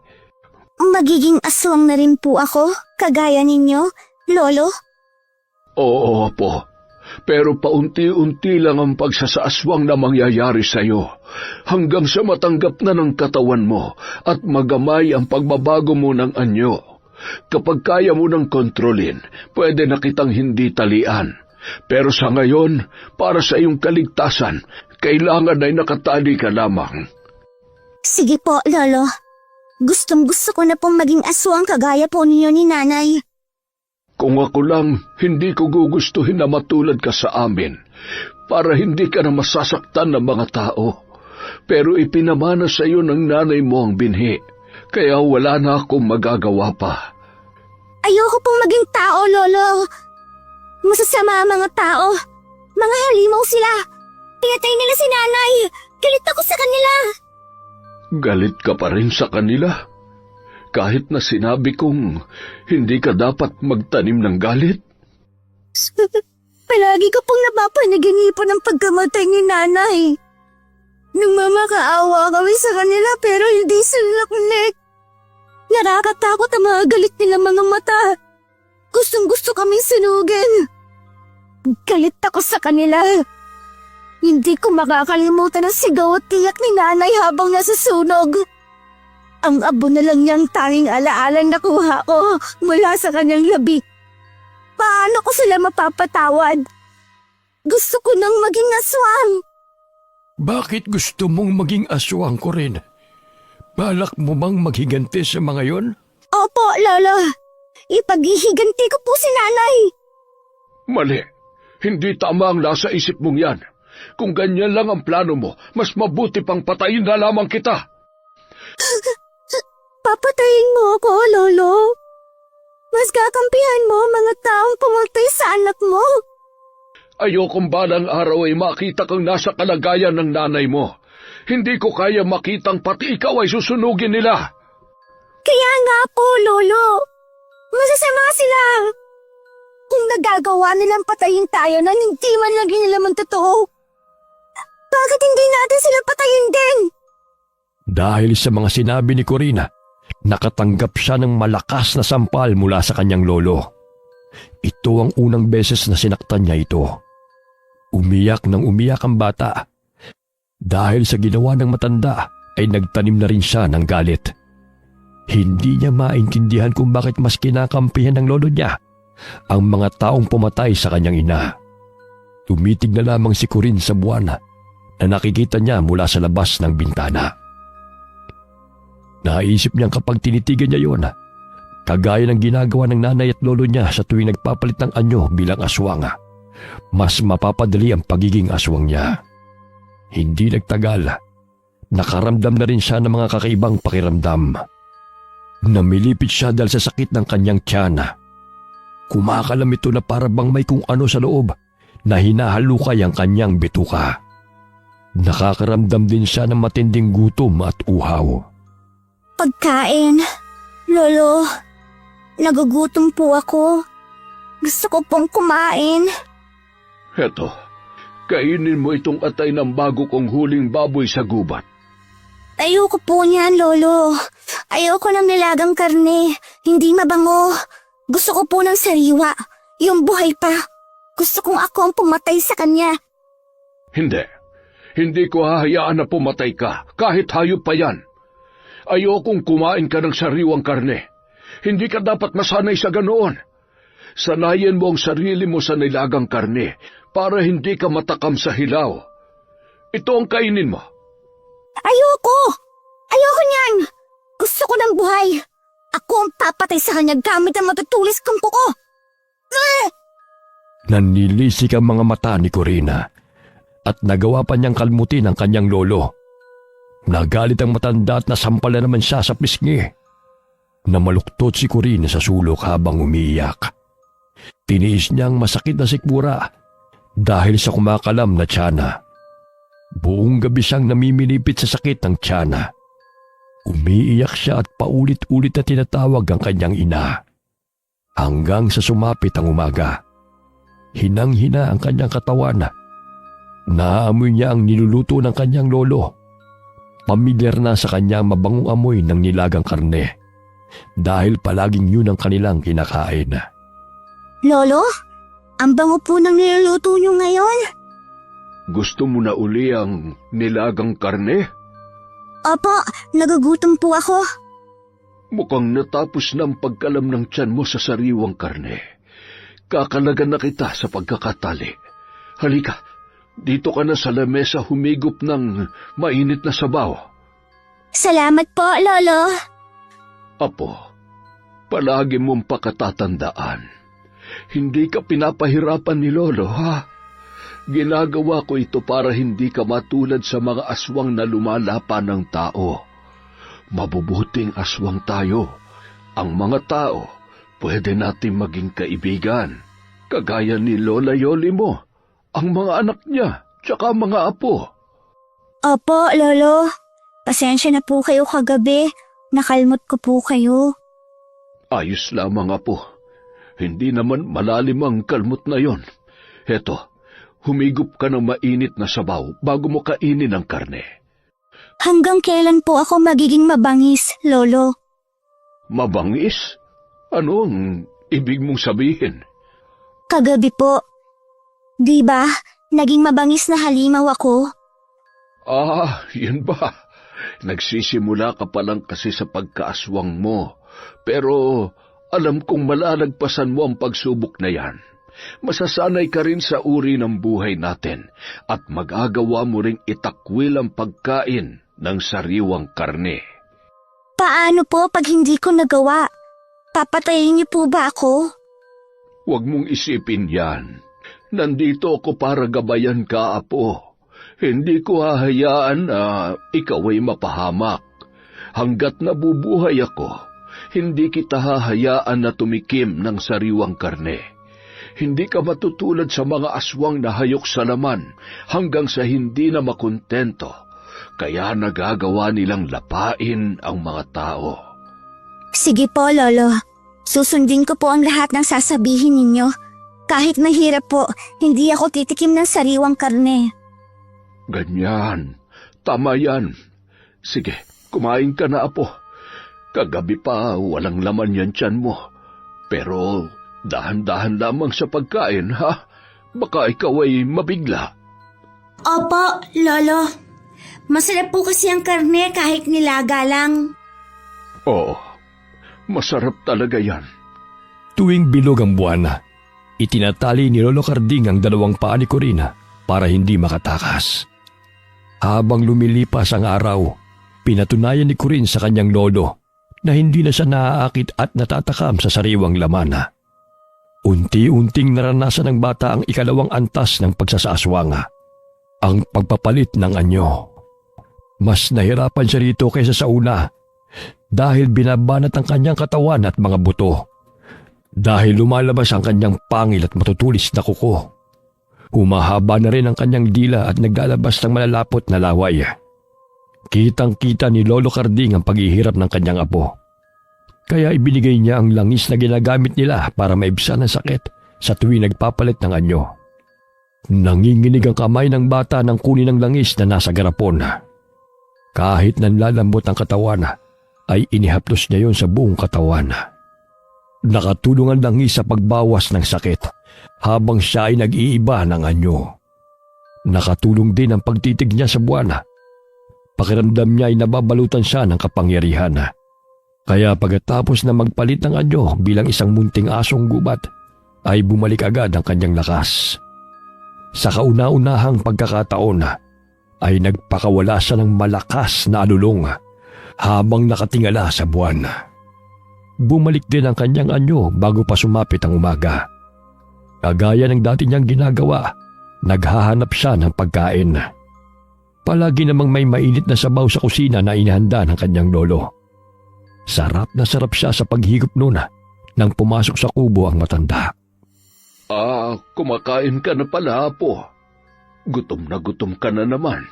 [SPEAKER 1] Magiging aswang na rin po ako, kagaya ninyo, Lolo?
[SPEAKER 5] Oo po, pero paunti-unti lang ang pagsasaaswang na mangyayari sa'yo hanggang sa matanggap na ng katawan mo at magamay ang pagbabago mo ng anyo. Kapag kaya mo nang kontrolin, pwede na kitang hindi talian. Pero sa ngayon, para sa iyong kaligtasan, kailangan ay nakatali ka lamang.
[SPEAKER 1] Sige po, Lolo. Gustong-gusto ko na pong maging aswang kagaya po ninyo ni Nanay.
[SPEAKER 5] Kung ako lang, hindi ko gugustuhin na matulad ka sa amin para hindi ka na masasaktan ng mga tao. Pero ipinamana sa iyo ng nanay mo ang binhi, kaya wala na akong magagawa pa.
[SPEAKER 1] Ayoko pong maging tao, Lolo. Masasama ang mga tao. Mga halimaw sila. Pinatay nila si Nanay. Galit ako sa kanila.
[SPEAKER 5] Galit ka pa rin sa kanila? Kahit na sinabi kong hindi ka dapat magtanim ng galit?
[SPEAKER 1] Palagi ko pong napapanaginipan ang pagkamatay ni Nanay. Nagmamakaawa kami sa kanila pero hindi sila nakunik. Nakakatakot ang mga galit nila mga mata. Gustong-gusto kaming sunugin. Galit ako sa kanila. Hindi ko makakalimutan ang sigaw at tiyak ni Nanay habang nasa sunog. Ang abo na lang niyang tanging alaalang nakuha ko mula sa kanyang labi. Paano ko sila mapapatawad? Gusto ko nang maging aswang.
[SPEAKER 3] Bakit gusto mong maging aswang ko rin? Balak mo bang maghiganti sa mga yon?
[SPEAKER 1] Opo, Lolo. Ipaghihiganti ko po si Nanay.
[SPEAKER 5] Mali. Hindi tama ang nasa isip mong yan. Kung ganyan lang ang plano mo, mas mabuti pang patayin na lamang kita.
[SPEAKER 1] Papatayin mo ako, Lolo. Mas kakampihan mo ang mga taong pumatay sa anak mo.
[SPEAKER 5] Ayokong balang araw ay makita kang nasa kalagayan ng nanay mo. Hindi ko kaya makitang pati ikaw ay susunugin nila.
[SPEAKER 1] Kaya nga po, Lolo. Masasama sila. Kung nagagawa nilang patayin tayo nang hindi man lagi nila totoo, bakit hindi natin sila patayin din?
[SPEAKER 3] Dahil sa mga sinabi ni Corina, nakatanggap siya ng malakas na sampal mula sa kanyang lolo. Ito ang unang beses na sinaktan niya ito. Umiyak ng umiyak ang bata. Dahil sa ginawa ng matanda ay nagtanim na rin siya ng galit. Hindi niya maintindihan kung bakit mas kinakampihan ng lolo niya ang mga taong pumatay sa kanyang ina. Tumitig na lamang si Corinne sa buwan na nakikita niya mula sa labas ng bintana. Naisip niyang kapag tinitigan niya yon, kagaya ng ginagawa ng nanay at lolo niya sa tuwing nagpapalit ng anyo bilang aswang, mas mapapadali ang pagiging aswang niya. Hindi nagtagal, nakaramdam na rin siya ng mga kakaibang pakiramdam. Namilipit siya dahil sa sakit ng kanyang tiyan. Kumakalam ito na para bang may kung ano sa loob na hinahalukay ang kanyang bituka. Nakakaramdam din siya ng matinding gutom at uhaw.
[SPEAKER 1] Pagkain. Lolo, nagugutom po ako. Gusto ko pong kumain.
[SPEAKER 5] Heto, kainin mo itong atay ng bago kong huling baboy sa gubat.
[SPEAKER 1] Ayoko po niyan, Lolo. Ayoko ng nilagang karne. Hindi mabango. Gusto ko po ng sariwa. Yung buhay pa. Gusto kong ako ang pumatay sa kanya.
[SPEAKER 5] Hindi. Hindi ko hahayaan na pumatay ka, kahit hayop pa yan. Ayokong kumain ka ng sariwang karne. Hindi ka dapat masanay sa ganoon. Sanayin mo ang sarili mo sa nilagang karne para hindi ka matakam sa hilaw. Ito ang kainin mo.
[SPEAKER 1] Ayoko! Ayoko niyan! Gusto ko ng buhay. Ako ang papatay sa kanya gamit ang matutulis kong kuko.
[SPEAKER 3] Nanilisik ang mga mata ni Corina at nagawa pa niyang kalmutin ang kanyang lolo. Nagalit ang matanda at nasampal na naman siya sa pisngi. Namaluktot si Corinne sa sulok habang umiiyak. Tiniis niyang masakit na sikmura dahil sa kumakalam na tiyana. Buong gabi siyang namimilipit sa sakit ng tiyana. Umiiyak siya at paulit-ulit na tinatawag ang kanyang ina. Hanggang sa sumapit ang umaga. Hinang-hina ang kanyang katawan. Naaamoy niya ang niluluto ng kanyang lolo. Pamilyar na sa kanyang mabangong amoy ng nilagang karne. Dahil palaging yun ang kanilang kinakain.
[SPEAKER 1] Lolo, ang bango po ng niluluto niyo ngayon.
[SPEAKER 5] Gusto mo na uli ang nilagang karne?
[SPEAKER 1] Opo, nagugutom po ako.
[SPEAKER 5] Mukhang natapos na ang pagkalam ng tiyan mo sa sariwang karne. Kakalagan na kita sa pagkakatali. Halika, dito ka na sa lamesa humigop ng mainit na sabaw.
[SPEAKER 1] Salamat po, Lolo.
[SPEAKER 5] Apo, palagi mong pakatatandaan. Hindi ka pinapahirapan ni Lolo, ha? Ginagawa ko ito para hindi ka matulad sa mga aswang na lumalapa ng tao. Mabubuting aswang tayo. Ang mga tao, pwede natin maging kaibigan. Kagaya ni Lola Yoli mo, ang mga anak niya, tsaka mga apo.
[SPEAKER 1] Opo, Lolo. Pasensya na po kayo kagabi. Nakalmot ko po kayo.
[SPEAKER 5] Ayos lamang, apo. Hindi naman malalim ang kalmot na yon. Heto, humigop ka ng mainit na sabaw bago mo kainin ang karne.
[SPEAKER 1] Hanggang kailan po ako magiging mabangis, Lolo?
[SPEAKER 5] Mabangis? Ano ang ibig mong sabihin?
[SPEAKER 1] Kagabi po. Di ba, naging mabangis na halimaw ako?
[SPEAKER 5] Ah, yun ba? Nagsisimula ka pa lang kasi sa pagkaaswang mo. Pero alam kong malalagpasan mo ang pagsubok na yan. Masasanay ka rin sa uri ng buhay natin at magagawa mo ring itakwil ang pagkain ng sariwang karne.
[SPEAKER 1] Paano po pag hindi ko nagawa? Papatayin niyo po ba ako?
[SPEAKER 5] Huwag mong isipin yan. Nandito ako para gabayan ka, apo. Hindi ko hahayaan na ikaw ay mapahamak. Hanggat nabubuhay ako, hindi kita hahayaan na tumikim ng sariwang karne. Hindi ka matutulad sa mga aswang na hayok sa laman hanggang sa hindi na makontento. Kaya nagagawa nilang lapain ang mga tao.
[SPEAKER 1] Sige po, Lolo. Susundin ko po ang lahat ng sasabihin ninyo. Kahit mahirap po, hindi ako titikim ng sariwang karne.
[SPEAKER 5] Ganyan. Tama yan. Sige, kumain ka na, apo. Kagabi pa walang laman yan tiyan mo. Pero dahan-dahan lamang sa pagkain, ha? Baka ikaw ay mabigla.
[SPEAKER 1] Opo, Lolo. Masarap po kasi ang karne kahit nilaga lang.
[SPEAKER 5] Oo, masarap talaga yan.
[SPEAKER 3] Tuwing bilog ang buwan, itinatali ni Lolo Carding ang dalawang paa ni Corinne para hindi makatakas. Habang lumilipas ang araw, pinatunayan ni Corinne sa kanyang lolo na hindi na siya naaakit at natatakam sa sariwang laman. Unti-unting naranasan ng bata ang ikalawang antas ng pagsasaswanga, ang pagpapalit ng anyo. Mas nahirapan siya rito kaysa sa una dahil binabanat ang kanyang katawan at mga buto. Dahil lumalabas ang kanyang pangil at matutulis na kuko. Humahaba na rin ang kanyang dila at naglalabas ng malalapot na laway. Kitang-kita ni Lolo Carding ang paghihirap ng kanyang apo. Kaya ibinigay niya ang langis na ginagamit nila para maibsan ang sakit sa tuwing nagpapalit ng anyo. Nanginginig ang kamay ng bata nang kunin ang langis na nasa garapon. Kahit nanlalambot ang katawan, ay inihaplos niya yon sa buong katawan. Nakatulong ang langis sa pagbawas ng sakit habang siya ay nag-iiba ng anyo. Nakatulong din ang pagtitig niya sa buwan. Pakiramdam niya ay nababalutan siya ng kapangyarihan. Kaya pagkatapos na magpalit ng anyo bilang isang munting asong gubat, ay bumalik agad ang kanyang lakas. Sa kauna-unahang pagkakataon, ay nagpakawala siya ng malakas na alulong habang nakatingala sa buwan. Bumalik din ang kanyang anyo bago pa sumapit ang umaga. Kagaya ng dati niyang ginagawa, naghahanap siya ng pagkain. Palagi namang may mainit na sabaw sa kusina na inihanda ng kanyang lolo. Sarap na sarap siya sa paghigop noon nang pumasok sa kubo ang matanda.
[SPEAKER 5] Kumakain ka na pala, Apo. Gutom na gutom ka na naman.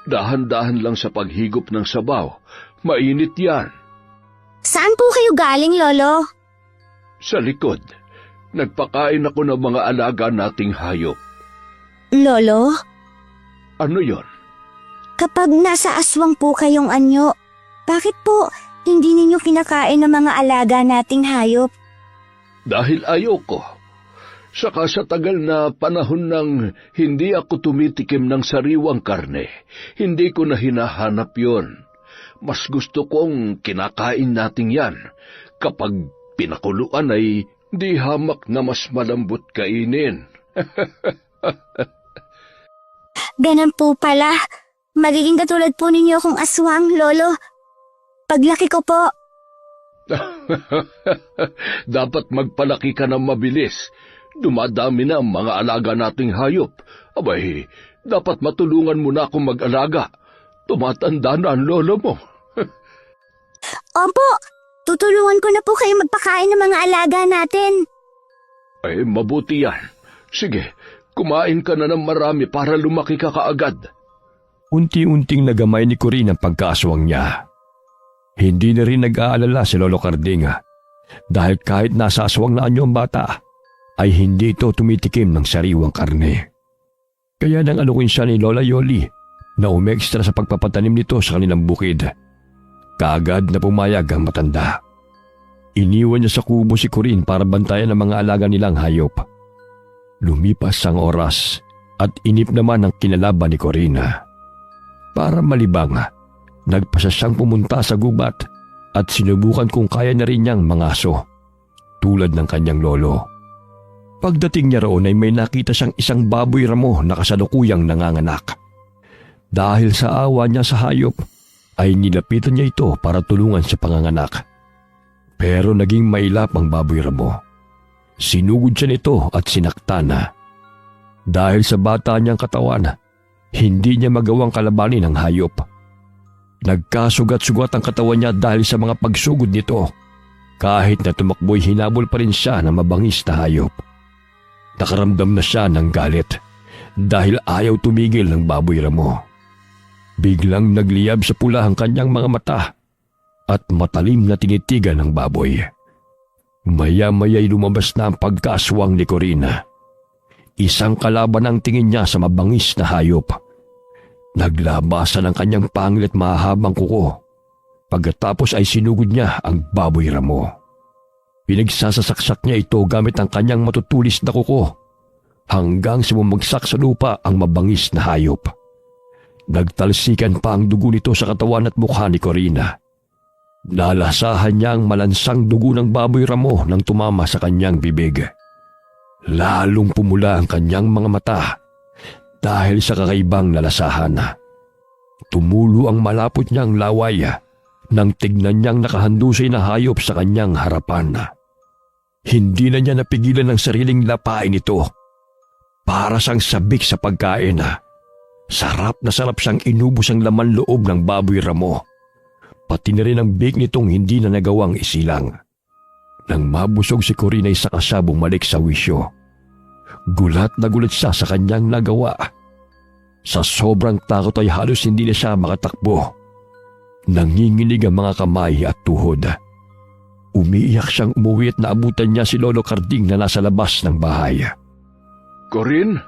[SPEAKER 5] Dahan-dahan lang sa paghigop ng sabaw. Mainit yan.
[SPEAKER 1] Saan po kayo galing, Lolo?
[SPEAKER 5] Sa likod, nagpakain ako ng mga alaga nating hayop.
[SPEAKER 1] Lolo,
[SPEAKER 5] Ano yon?
[SPEAKER 1] kapag nasa aswang po kayong anyo, bakit po hindi ninyo kinakain ng mga alaga nating hayop?
[SPEAKER 5] Dahil ayoko. Saka sa tagal na panahon nang hindi ako tumitikim ng sariwang karne, hindi ko na hinahanap yon. Mas gusto kong kinakain natin yan. Kapag pinakuluan ay di hamak na mas malambot kainin.
[SPEAKER 1] Ganun po pala. Magiging katulad po ninyo akong aswang, Lolo. Paglaki ko po.
[SPEAKER 5] Dapat magpalaki ka ng mabilis. Dumadami na ang mga alaga nating hayop. Abay, dapat matulungan mo na akong mag-alaga. Tumatanda na ang lolo mo.
[SPEAKER 1] Opo, tutulungan ko na po kayo magpakain ng mga alaga natin.
[SPEAKER 5] Ay, mabuti yan. Sige, kumain ka na ng marami para lumaki ka kaagad.
[SPEAKER 3] Unti-unting nagamay ni Corinne ang pagkaaswang niya. Hindi na rin nag-aalala si Lolo Cardinga dahil kahit nasa aswang na anyo ang bata, ay hindi ito tumitikim ng sariwang karne. Kaya nang alukin siya ni Lola Yoli na umekstra sa pagpapatanim nito sa kanilang bukid, kaagad na pumayag ang matanda. Iniwan niya sa kubo si Corinne para bantayan ang mga alaga nilang hayop. Lumipas ang oras at inip naman ang kinalaban ni Corinne. Para malibang, nagpasa siyang pumunta sa gubat at sinubukan kung kaya na rin niyang mangaso, tulad ng kanyang lolo. Pagdating niya roon ay may nakita siyang isang baboy ramo na kasalukuyang nanganganak. Dahil sa awa niya sa hayop, ay nilapitan niya ito para tulungan sa panganganak. Pero naging mailap ang baboy ramo. Sinugod siya nito at sinaktan na. Dahil sa bata niyang katawan, hindi niya magawang kalabanin ang hayop. Nagkasugat-sugat ang katawan niya dahil sa mga pagsugod nito. Kahit na tumakbo'y hinabol pa rin siya ng mabangis na hayop. Nakaramdam na siya ng galit dahil ayaw tumigil ng baboy ramo. Biglang nagliyab sa pula ang kanyang mga mata at matalim na tinitigan ng baboy. Maya-maya'y lumabas na ang pagkaaswang ni Corinne. Isang kalaban ang tingin niya sa mabangis na hayop. Naglabasan ang kanyang pangil at mahabang kuko. Pagkatapos ay sinugod niya ang baboy ramo. Pinagsasasaksak niya ito gamit ang kanyang matutulis na kuko hanggang sa bumagsak sa lupa ang mabangis na hayop. Nagtalsikan pa ang dugo nito sa katawan at mukha ni Corinne. Nalasahan niya ang malansang dugo ng baboy ramo nang tumama sa kanyang bibig. Lalong pumula ang kanyang mga mata dahil sa kakaibang nalasahan. Tumulo ang malapot niyang laway nang tignan niyang nakahandusay na hayop sa kanyang harapan. Hindi na niya napigilan ang sariling lapain ito. Para siyang sabik sa pagkain. Sarap na sarap siyang inubos ang laman loob ng baboy ramo. Pati na rin ang big nitong hindi na nagawang isilang. Nang mabusog si Corinne ay saka siya bumalik sa wisyo. Gulat na gulat siya sa kanyang nagawa. Sa sobrang takot ay halos hindi na siya makatakbo. Nanginginig ang mga kamay at tuhod. Umiiyak siyang umuwi at naabutan niya si Lolo Carding na nasa labas ng bahay.
[SPEAKER 5] Corinne?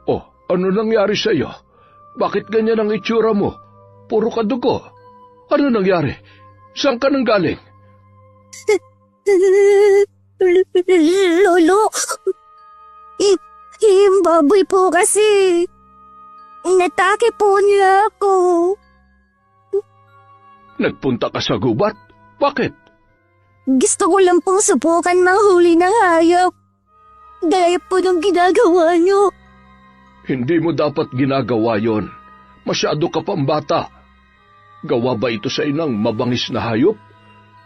[SPEAKER 5] Oh, ano nangyari sa iyo? Bakit ganyan ang itsura mo? Puro ka dugo. Ano nangyari? Saan ka nang galing?
[SPEAKER 1] Lolo, yung baboy po kasi. Natake po niya ako.
[SPEAKER 5] Nagpunta ka sa gubat? Bakit?
[SPEAKER 1] Gusto ko lang pong subukan manghuli ng hayop. Gaya po ng ginagawa niyo.
[SPEAKER 5] Hindi mo dapat ginagawa yon. Masyado ka pang bata. Gawa ba ito sa inang mabangis na hayop?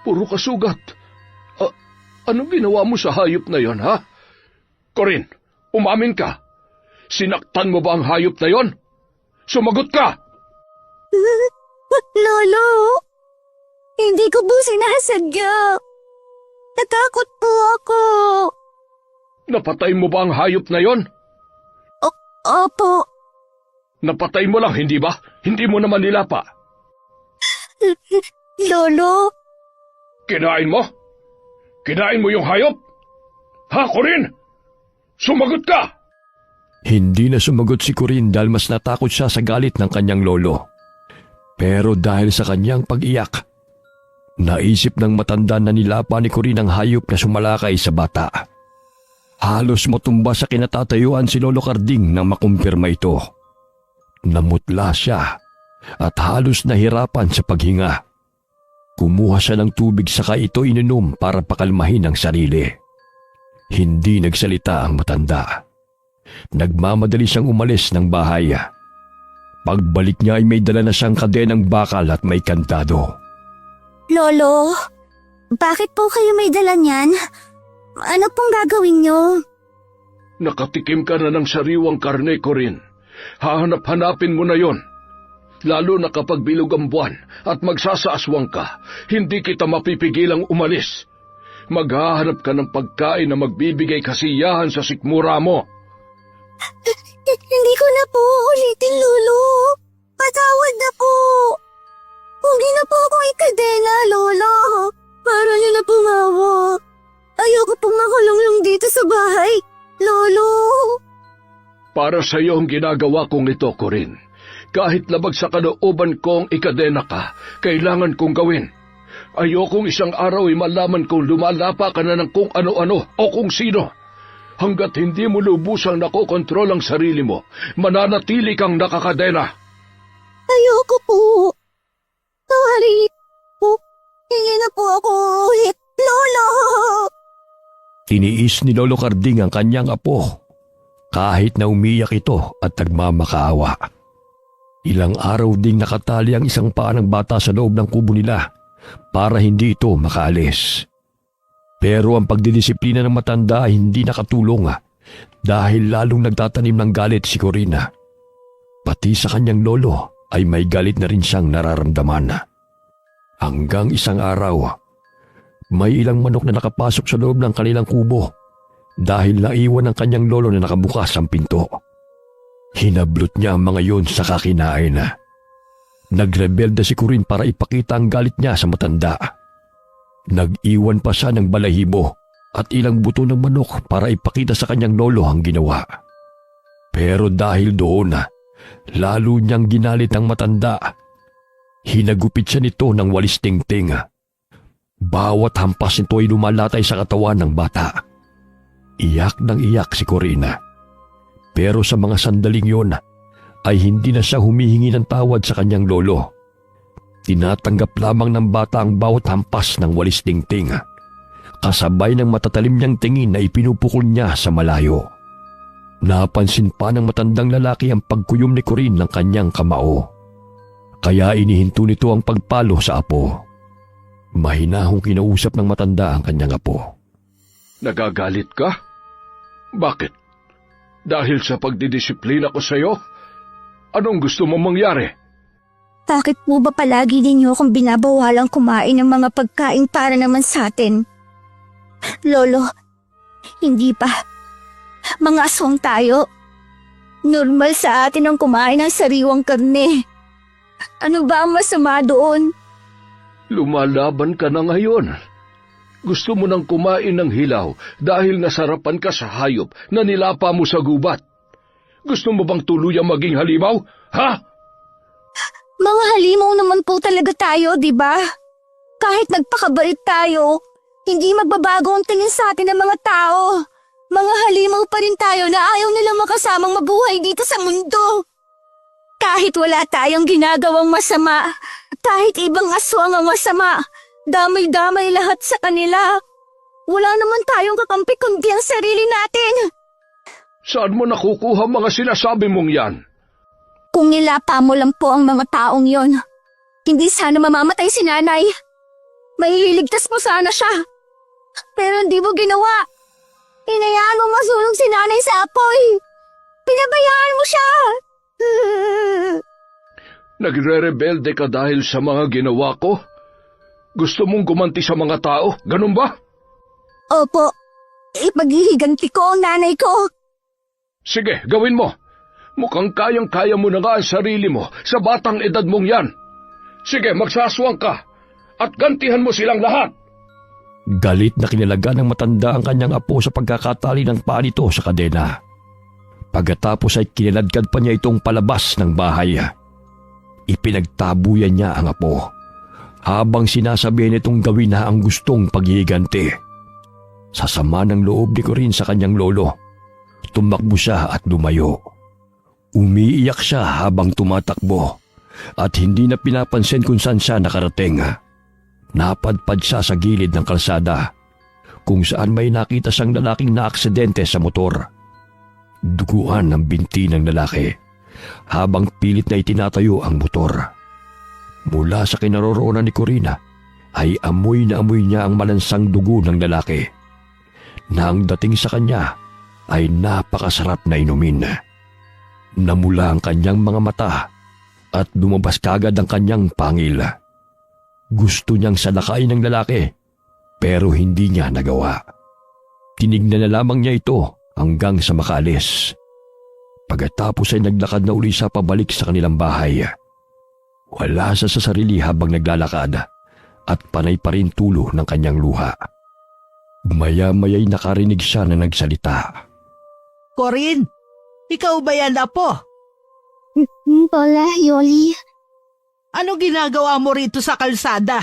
[SPEAKER 5] Puro kasugat. Anong ginawa mo sa hayop na yon, ha? Corinne, umamin ka. Sinaktan mo ba ang hayop na yon? Sumagot ka!
[SPEAKER 1] Lolo, Hindi ko po sinasadya. Natakot po ako.
[SPEAKER 5] Napatay mo ba ang hayop na yon?
[SPEAKER 1] Opo.
[SPEAKER 5] Napatay mo lang, hindi ba? Hindi mo naman nilapa.
[SPEAKER 1] Lolo,
[SPEAKER 5] Kinain mo? Kinain mo yung hayop? Ha, Corin? Sumagot ka!
[SPEAKER 3] Hindi na sumagot si Corin dahil mas natakot siya sa galit ng kanyang lolo. Pero dahil sa kanyang pag-iyak, naisip ng matanda na nilapa ni Corin ang hayop na sumalakay sa bata. Halos matumba sa kinatatayuan si Lolo Carding nang makumpirma ito. Namutla siya at halos nahirapan sa paghinga. Kumuha siya ng tubig saka ito ininom para pakalmahin ang sarili. Hindi nagsalita ang matanda. Nagmamadali siyang umalis ng bahay. Pagbalik niya ay may dala na siyang kadenang bakal at may kantado.
[SPEAKER 1] Lolo, bakit po kayo may dala niyan? Ano pong gagawin niyo?
[SPEAKER 5] Nakatikim ka na ng sariwang karne, Corin. Hahanap-hanapin mo na yon. Lalo na kapag bilog ang buwan at magsasaaswang ka, hindi kita mapipigilang umalis. Maghahanap ka ng pagkain na magbibigay kasiyahan sa sikmura mo.
[SPEAKER 1] Hindi ko na po ulitin, Lolo. Patawad na po. Huwag niyo na po akong ikadena, Lola. Para niyo na pumawa. Ayoko pong makulong lang dito sa bahay, Lolo.
[SPEAKER 5] Para sa iyo ang ginagawa kong ito, Corin. Kahit labag sa kalooban kong ikadena ka, kailangan kong gawin. Ayokong isang araw ay malaman kung lumalapa ka na ng kung ano-ano o kung sino. Hanggat hindi mo lubusang nakokontrol ang sarili mo, mananatili kang nakakadena.
[SPEAKER 1] Ayoko po. Sorry po. Hindi na po ako ulit, Lolo.
[SPEAKER 3] Tiniis ni Lolo Carding ang kanyang apo, kahit na umiyak ito at nagmamakaawa. Ilang araw ding nakatali ang isang paa ng bata sa loob ng kubo nila para hindi ito makaalis. Pero ang pagdidisiplina ng matanda ay hindi nakatulong dahil lalong nagtatanim ng galit si Corina. Pati sa kanyang lolo ay may galit na rin siyang nararamdaman. Hanggang isang araw, may ilang manok na nakapasok sa loob ng kanilang kubo dahil naiwan ng kanyang lolo na nakabukas ang pinto. Hinablot niya ang mga yun sa kakinain. Nagrebelde si Corin para ipakita ang galit niya sa matanda. Nag-iwan pa siya ng balahibo at ilang buto ng manok para ipakita sa kanyang lolo ang ginawa. Pero dahil doon, lalo niyang ginalit ang matanda. Hinagupit siya nito ng walis tingting. Bawat hampas nito ay lumalatay sa katawan ng bata. Iyak ng iyak si Corina. Pero sa mga sandaling yon ay hindi na siya humihingi ng tawad sa kanyang lolo. Tinatanggap lamang ng bata ang bawat hampas ng walis tingting, kasabay ng matatalim niyang tingin na ipinupukol niya sa malayo. Napansin pa ng matandang lalaki ang pagkuyom ni Corin ng kanyang kamao. Kaya inihinto nito ang pagpalo sa apo. Mahinahong kinausap ng matanda ang kanyang apo.
[SPEAKER 5] Nagagalit ka? Bakit? Dahil sa pagdidisiplina ko sa iyo? Anong gusto mong mangyari?
[SPEAKER 1] Bakit po ba palagi ninyo akong binabawalang kumain ng mga pagkain para naman sa atin? Lolo, hindi pa. Mga aswang tayo. Normal sa atin ang kumain ng sariwang karne. Ano ba ang masama doon?
[SPEAKER 5] Lumalaban ka na ngayon. Gusto mo nang kumain ng hilaw dahil nasarapan ka sa hayop na nilapa mo sa gubat. Gusto mo bang tuluyang maging halimaw? Ha?
[SPEAKER 1] Mga halimaw naman po talaga tayo, di ba? Kahit nagpakabait tayo, hindi magbabago ang tingin sa atin ng mga tao. Mga halimaw pa rin tayo na ayaw nilang makasamang mabuhay dito sa mundo. Kahit wala tayong ginagawang masama, kahit ibang aswang ang masama, damay-damay lahat sa kanila. Wala naman tayong kakampi kundi ang sarili natin.
[SPEAKER 5] Saan mo nakukuha mga sinasabi mong yan?
[SPEAKER 1] Kung nilapa mo lang po ang mga taong yon, hindi sana mamamatay si nanay. Mailigtas mo sana siya. Pero hindi mo ginawa. Hinayaan mo masunog si nanay sa apoy. Pinabayaan mo siya.
[SPEAKER 5] Nagre-rebelde ka dahil sa mga ginawa ko? Gusto mong gumanti sa mga tao, ganun ba?
[SPEAKER 1] Opo, ipaghihiganti ko ang nanay ko.
[SPEAKER 5] Sige, gawin mo. Mukhang kayang-kaya mo na nga ang sarili mo sa batang edad mong yan. Sige, magsaswang ka at gantihan mo silang lahat.
[SPEAKER 3] Galit na kinalaga ng matanda ang kanyang apo sa pagkakatali ng paa nito sa kadena. Pagkatapos ay kinaladkad pa niya itong palabas ng bahay. Ipinagtabuyan niya ang apo habang sinasabihan itong gawin na ang gustong paghihiganti. Sa sama ng loob ni Corinne sa kanyang lolo, tumakbo siya at lumayo. Umiiyak siya habang tumatakbo at hindi na pinapansin kung saan siya nakarating. Napadpad siya sa gilid ng kalsada kung saan may nakita siyang lalaking naaksidente sa motor. Duguan ang binti ng lalaki habang pilit na itinatayo ang motor. Mula sa kinaroroonan ni Corina ay amoy na amoy niya ang malansang dugo ng lalaki na ang dating sa kanya ay napakasarap na inumin. Namula ang kanyang mga mata at lumabas kagad ang kanyang pangil. Gusto niyang salakayin ng lalaki pero hindi niya nagawa. Tinignan na lamang niya ito hanggang sa makaalis. Pagkatapos ay naglakad na uli siya pabalik sa kanilang bahay. Wala siya sa sarili habang naglalakad at panay pa rin tulo ng kanyang luha. Maya-maya'y nakarinig siya na nagsalita.
[SPEAKER 2] Corinne, ikaw ba yan, apo?
[SPEAKER 1] Lola, Yoli.
[SPEAKER 2] Ano ginagawa mo rito sa kalsada?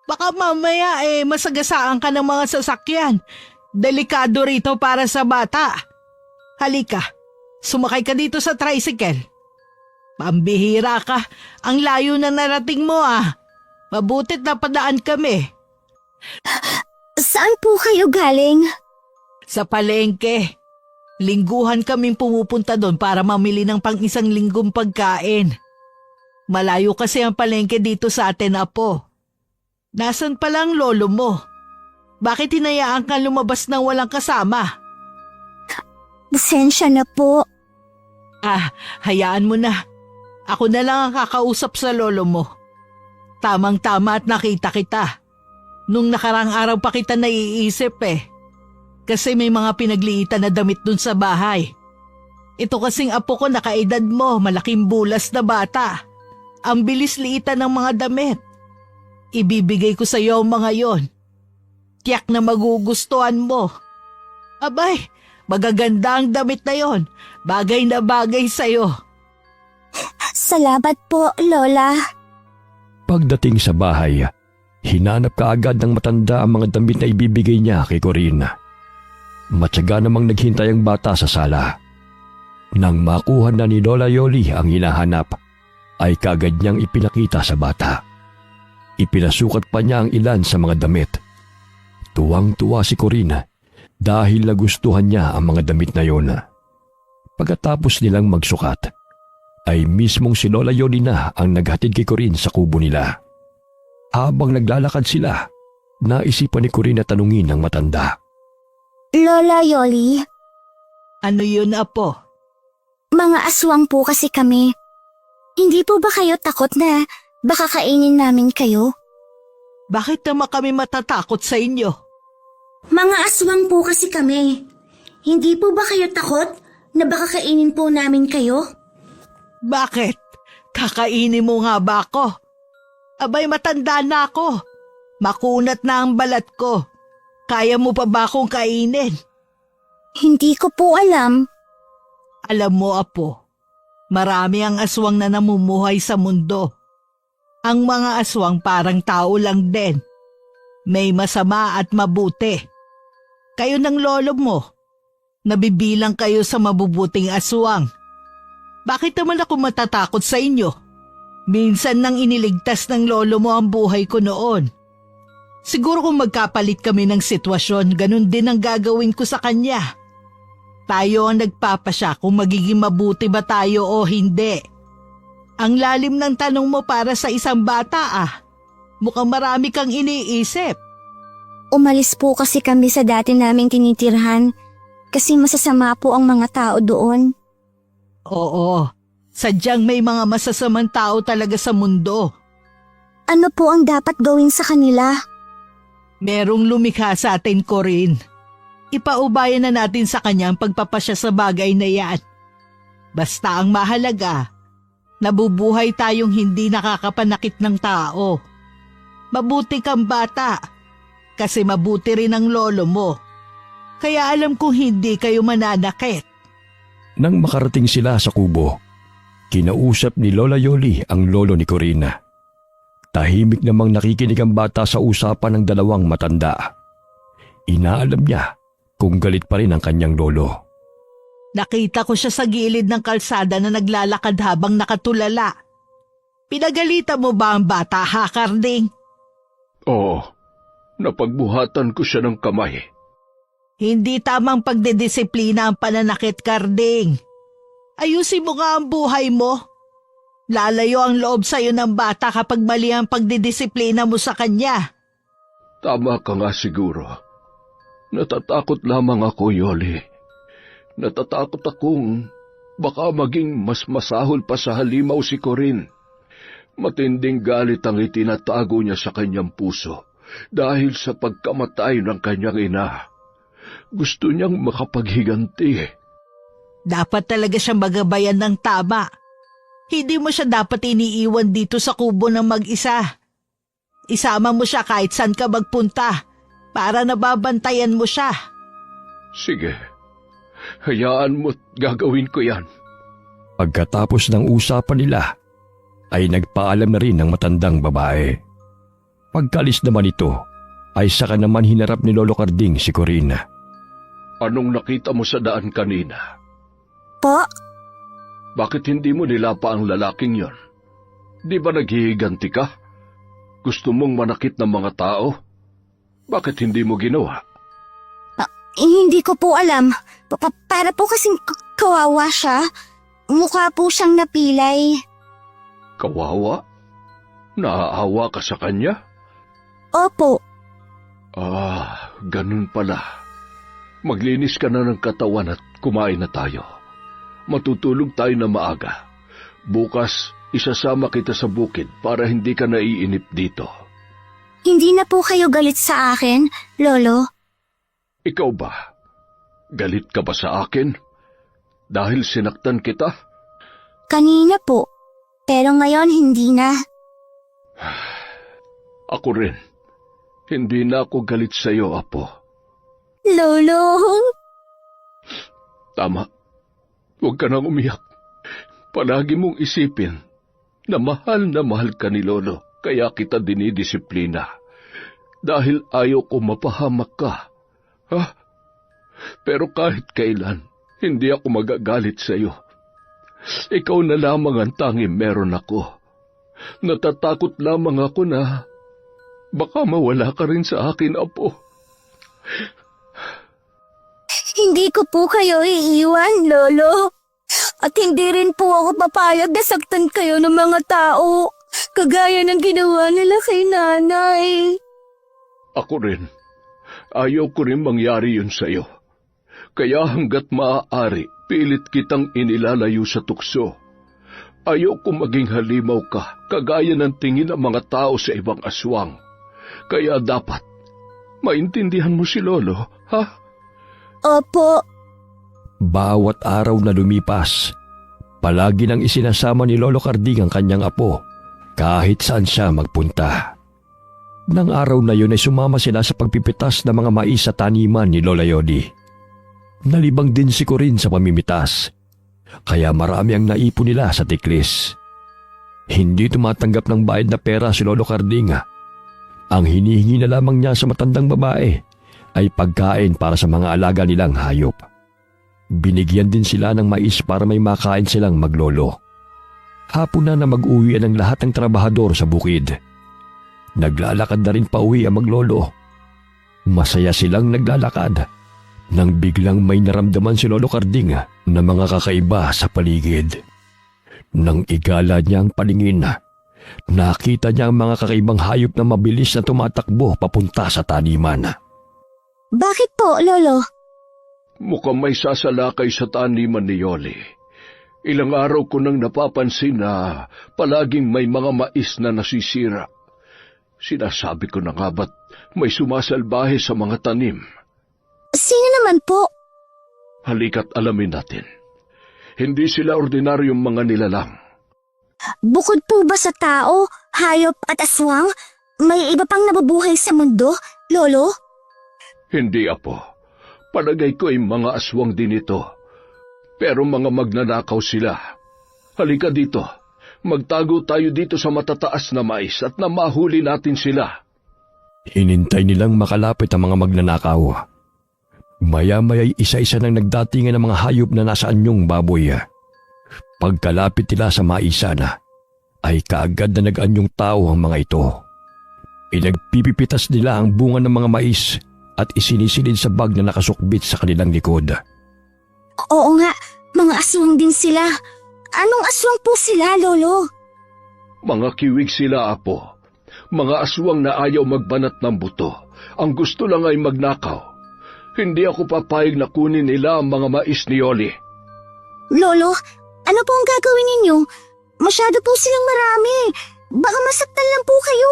[SPEAKER 2] Baka mamaya masagasaan ka ng mga sasakyan. Delikado rito para sa bata. Halika, sumakay ka dito sa tricycle. Pambihira ka, ang layo na narating mo Mabutit na padaan kami.
[SPEAKER 1] Saan po kayo galing?
[SPEAKER 2] Sa palengke. Lingguhan kaming pumupunta doon para mamili ng pang-isang linggong pagkain. Malayo kasi ang palengke dito sa atin, apo. Nasaan pala ang lolo mo? Bakit hinayaan kang lumabas ng walang kasama?
[SPEAKER 1] Pasensya na po.
[SPEAKER 2] Hayaan mo na. Ako na lang ang kakausap sa lolo mo. Tamang-tama at nakita kita. Nung nakarang araw pa kita naiisip Kasi may mga pinagliitan na damit dun sa bahay. Ito kasing apo ko nakaedad mo, malaking bulas na bata. Ang bilis liitan ng mga damit. Ibibigay ko sa iyo ang mga yon. Tiyak na magugustuhan mo. Abay, magaganda ang damit na yon. Bagay na bagay sa iyo.
[SPEAKER 1] Salamat po, Lola.
[SPEAKER 3] Pagdating sa bahay, hinanap kaagad ng matanda ang mga damit na ibibigay niya kay Corinne. Matyaga namang naghintay ang bata sa sala. Nang makuha na ni Lola Yoli ang hinahanap, ay kaagad niyang ipinakita sa bata. Ipinasukat pa niya ang ilan sa mga damit. Tuwang-tuwa si Corinne dahil nagustuhan niya ang mga damit na yon. Pagkatapos nilang magsukat, ay mismong si Lola Yoli na ang naghatid kay Corinne sa kubo nila. Habang naglalakad sila, naisipan ni Corinne na tanungin ang matanda.
[SPEAKER 1] Lola Yoli,
[SPEAKER 2] Ano yun, apo?
[SPEAKER 1] mga aswang po kasi kami. Hindi po ba kayo takot na baka kainin namin kayo?
[SPEAKER 2] Bakit naman kami matatakot sa inyo?
[SPEAKER 1] Mga aswang po kasi kami. Hindi po ba kayo takot na baka kainin po namin kayo?
[SPEAKER 2] Bakit? Kakainin mo nga ba ako? Abay, matanda na ako. Makunat na ang balat ko. Kaya mo pa ba akong kainin?
[SPEAKER 1] Hindi ko po alam.
[SPEAKER 2] Alam mo, apo, marami ang aswang na namumuhay sa mundo. Ang mga aswang parang tao lang din. May masama at mabuti. Kayo ng lolo mo, nabibilang kayo sa mabubuting aswang. Bakit naman ako matatakot sa inyo? Minsan nang iniligtas ng lolo mo ang buhay ko noon. Siguro kung magkapalit kami ng sitwasyon, ganun din ang gagawin ko sa kanya. Tayo ang nagpapasya kung magiging mabuti ba tayo o hindi. Ang lalim ng tanong mo para sa isang bata Mukhang marami kang iniisip.
[SPEAKER 1] Umalis po kasi kami sa dati naming tinitirhan kasi masasama po ang mga tao doon.
[SPEAKER 2] Oo, sadyang may mga masasamang tao talaga sa mundo.
[SPEAKER 1] Ano po ang dapat gawin sa kanila?
[SPEAKER 2] Merong lumikha sa atin, Corinne. Ipaubayan na natin sa kanya ang pagpapasya sa bagay na yan. Basta ang mahalaga, nabubuhay tayong hindi nakakapanakit ng tao. Mabuti kang bata, kasi mabuti rin ang lolo mo. Kaya alam kong hindi kayo mananakit.
[SPEAKER 3] Nang makarating sila sa kubo, kinausap ni Lola Yoli ang lolo ni Corina. Tahimik namang nakikinig ang bata sa usapan ng dalawang matanda. Inaalam niya kung galit pa rin ang kanyang lolo.
[SPEAKER 2] Nakita ko siya sa gilid ng kalsada na naglalakad habang nakatulala. Pinagalitan mo ba ang bata, ha, Karding?
[SPEAKER 5] Oo, napagbuhatan ko siya ng kamay.
[SPEAKER 2] Hindi tamang pagdedisiplina ang pananakit, Karding. Ayusin mo nga ang buhay mo. Lalayo ang loob sa'yo ng bata kapag mali ang pagdidisiplina mo sa kanya.
[SPEAKER 5] Tama ka nga siguro. Natatakot lamang ako, Yoli. Natatakot akong baka maging mas masahol pa sa halimaw si Corinne. Matinding galit ang itinatago niya sa kanyang puso dahil sa pagkamatay ng kanyang ina. Gusto niyang makapaghiganti.
[SPEAKER 2] Dapat talaga siyang magabayan ng tama. Hindi mo siya dapat iniiwan dito sa kubo ng mag-isa. Isama mo siya kahit saan ka magpunta para nababantayan mo siya.
[SPEAKER 5] Sige, hayaan mo't gagawin ko yan.
[SPEAKER 3] Pagkatapos ng usapan nila, ay nagpaalam na rin ang matandang babae. Pagkalis naman ito, ay saka naman hinarap ni Lolo Karding si Corina.
[SPEAKER 5] Anong nakita mo sa daan kanina?
[SPEAKER 1] Po?
[SPEAKER 5] Bakit hindi mo nilapa ang lalaking yon? Di ba naghihiganti ka? Gusto mong manakit ng mga tao? Bakit hindi mo ginawa?
[SPEAKER 1] Hindi ko po alam. Para po kasing kawawa siya. Mukha po siyang napilay.
[SPEAKER 5] Kawawa? Naaawa ka sa kanya?
[SPEAKER 1] Opo.
[SPEAKER 5] Ganun pala. Maglinis ka na ng katawan at kumain na tayo. Matutulog tayo na maaga. Bukas, isasama kita sa bukid para hindi ka naiinip dito.
[SPEAKER 1] Hindi na po kayo galit sa akin, Lolo.
[SPEAKER 5] Ikaw ba? Galit ka ba sa akin? Dahil sinaktan kita?
[SPEAKER 1] Kanina po. Pero ngayon hindi na.
[SPEAKER 5] Ako rin. Hindi na ako galit sa iyo, Apo.
[SPEAKER 1] Lolo!
[SPEAKER 5] Tama. Huwag ka nang umiyak. Palagi mong isipin na mahal ka ni Lolo, kaya kita dinidisiplina. Dahil ayaw ko mapahamak ka. Ha? Pero kahit kailan, hindi ako magagalit sa iyo. Ikaw na lamang ang tanging meron ako. Natatakot lamang ako na baka mawala ka rin sa akin, Apo.
[SPEAKER 1] Hindi ko po kayo iiwan, Lolo. At hindi rin po ako papayag na saktan kayo ng mga tao, kagaya ng ginawa nila kay nanay.
[SPEAKER 5] Ako rin. Ayaw ko rin mangyari yun sa'yo. Kaya hanggat maaari, pilit kitang inilalayo sa tukso. Ayaw ko maging halimaw ka, kagaya ng tingin ng mga tao sa ibang aswang. Kaya dapat, maintindihan mo si Lolo, ha?
[SPEAKER 1] Opo.
[SPEAKER 3] Bawat araw na lumipas, palagi nang isinasama ni Lolo Karding ang kanyang apo kahit saan siya magpunta. Nang araw na yun ay sumama sila sa pagpipitas ng mga mais sa taniman ni Lola Yodi. Nalibang din si Corinne sa pamimitas, kaya marami ang naipon nila sa tiklis. Hindi tumatanggap ng bayad na pera si Lolo Karding. Ang hinihingi na lamang niya sa matandang babae ay pagkain para sa mga alaga nilang hayop. Binigyan din sila ng mais para may makain silang maglolo. Hapon na mag-uwi ang lahat ng trabahador sa bukid. Naglalakad na rin pauwi ang maglolo. Masaya silang naglalakad nang biglang may naramdaman si Lolo Karding na mga kakaiba sa paligid. Nang igala niya ang paningin, nakita niya ang mga kakaibang hayop na mabilis na tumatakbo papunta sa taniman.
[SPEAKER 1] Bakit po, Lolo?
[SPEAKER 5] Mukhang may sasalakay sa taniman ni Yoli. Ilang araw ko nang napapansin na palaging may mga mais na nasisira. Sinasabi ko na nga ba't may sumasalbahe sa mga tanim?
[SPEAKER 1] Sino naman po?
[SPEAKER 5] Halika't alamin natin. Hindi sila ordinaryong mga nilalang.
[SPEAKER 1] Bukod po ba sa tao, hayop at aswang, may iba pang nabubuhay sa mundo, Lolo?
[SPEAKER 5] Hindi, Apo. Palagay ko ay mga aswang din ito. Pero mga magnanakaw sila. Halika dito. Magtago tayo dito sa matataas na mais at na mahuli natin sila.
[SPEAKER 3] Hinintay nilang makalapit ang mga magnanakaw. Maya-maya'y isa-isa nang nagdatingan ng mga hayop na nasa anyong baboy. Pagkalapit nila sa maisan, ay kaagad na nag-anyong tao ang mga ito. Pinagpipipitas nila ang bunga ng mga mais at isinisilid sa bag na nakasukbit sa kanilang likod.
[SPEAKER 1] Oo nga, mga aswang din sila. Anong aswang po sila, Lolo?
[SPEAKER 5] Mga kiwig sila, Apo. Mga aswang na ayaw magbanat ng buto. Ang gusto lang ay magnakaw. Hindi ako papayag na kunin nila ang mga mais ni Oli.
[SPEAKER 1] Lolo, ano po ang gagawin ninyo? Masyado po silang marami. Baka masaktan lang po kayo.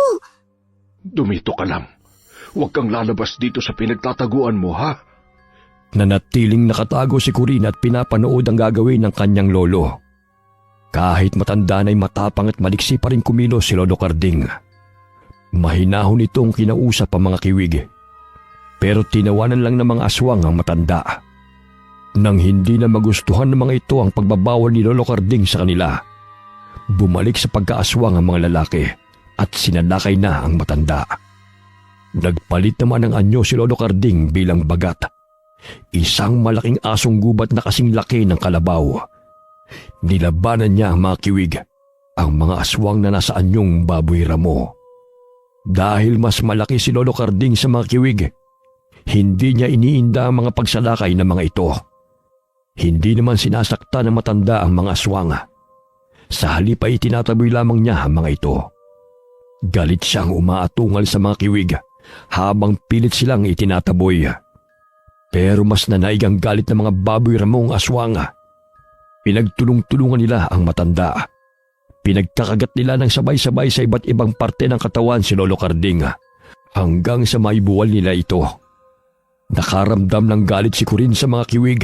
[SPEAKER 5] Dumito ka lang. Huwag kang lalabas dito sa pinagtataguan mo, ha?
[SPEAKER 3] Nanatiling nakatago si Corinne at pinapanood ang gagawin ng kanyang lolo. Kahit matanda na'y matapang at maliksi pa rin kumilos si Lolo Carding. Mahinahon itong kinausap ang mga kiwig. Pero tinawanan lang ng mga aswang ang matanda. Nang hindi na magustuhan ng mga ito ang pagbabawal ni Lolo Carding sa kanila, bumalik sa pagkaaswang ang mga lalaki at sinalakay na ang matanda. Nagpalit naman ng anyo si Lolo Carding bilang bagat. Isang malaking asong gubat na kasing laki ng kalabaw. Nilabanan niya ang mga kiwig, ang mga aswang na nasa anyong baboy ramo. Dahil mas malaki si Lolo Carding sa mga kiwig, hindi niya iniinda ang mga pagsalakay ng mga ito. Hindi naman sinasakta ng matanda ang mga aswang. Sa halip ay tinataboy lamang niya ang mga ito. Galit siyang umaatungal sa mga kiwig habang pilit silang itinataboy. Pero mas nanaig ang galit ng mga baboy ramong aswang. Pinagtulong-tulungan nila ang matanda. Pinagkakagat nila ng sabay-sabay sa iba't ibang parte ng katawan si Lolo Carding hanggang sa maibuwal nila ito. Nakaramdam ng galit si Corinne sa mga kiwig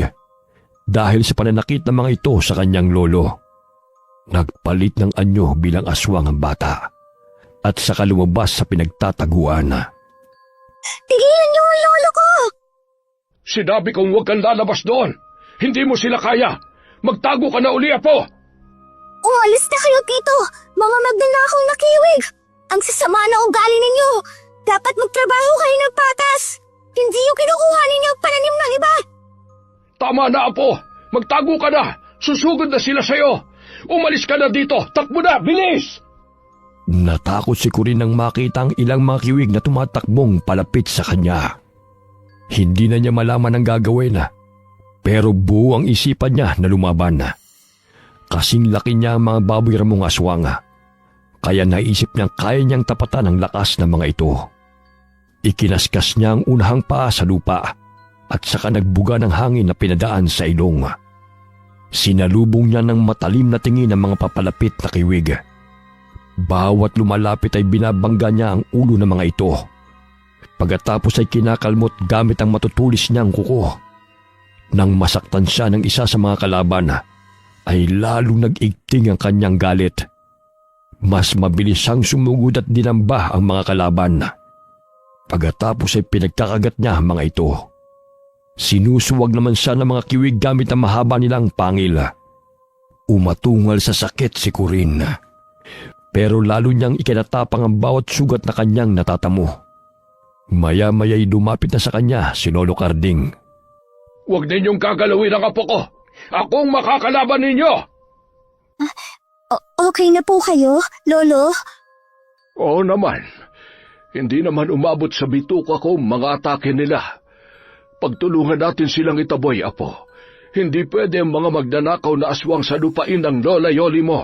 [SPEAKER 3] dahil sa pananakit ng mga ito sa kanyang lolo. Nagpalit ng anyo bilang aswang ang bata at saka lumabas sa pinagtataguan.
[SPEAKER 1] Tigilan niyo ang lolo ko!
[SPEAKER 5] Sinabi kong huwag kang lalabas doon. Hindi mo sila kaya. Magtago ka na uli, Apo.
[SPEAKER 1] Umalis na kayo dito, mga magnanakaw na kiwig! Ang sasama na ugali ninyo! Dapat magtrabaho kayo ng patas! Hindi yung kinukuha ninyo ang pananim ng iba!
[SPEAKER 5] Tama na, Apo. Magtago ka na. Susugod na sila sa'yo. Umalis ka na dito. Takbo na, bilis!
[SPEAKER 3] Natakot si Corinne nang makita ang ilang mga kiwig na tumatakbong palapit sa kanya. Hindi na niya malaman ang gagawin, pero buo ang isipan niya na lumaban. Kasing laki niya ang mga baboy ramong aswang, kaya naisip niyang kaya niyang tapatan ang lakas ng mga ito. Ikinaskas niya ang unahang paa sa lupa at saka nagbuga ng hangin na pinadaan sa ilong. Sinalubong niya ng matalim na tingin ang mga papalapit na kiwig. Bawat lumalapit ay binabangga niya ang ulo ng mga ito. Pagkatapos ay kinakalmot gamit ang matutulis niyang kuko. Nang masaktan siya ng isa sa mga kalaban, ay lalong nag-igting ang kanyang galit. Mas mabilis siyang sumugod at dinamba ang mga kalaban. Pagkatapos ay pinagkakagat niya ang mga ito. Sinusuwag naman siya ng mga kiwig gamit ang mahaba nilang pangil. Umatungal sa sakit si Corinne. Pero lalo niyang ikinatapang ang bawat sugat na kanyang natatamo. Maya-maya'y lumapit na sa kanya si Lolo Carding.
[SPEAKER 5] Huwag ninyong gagalawin ang apo ko. Akong makakalaban ninyo.
[SPEAKER 1] Okay na po kayo, Lolo?
[SPEAKER 5] Oo naman. Hindi naman umabot sa bituka ko mga atake nila. Pagtulungan natin silang itaboy, Apo. Hindi pwede ang mga magnanakaw na aswang sa lupain ng lola-yoli mo.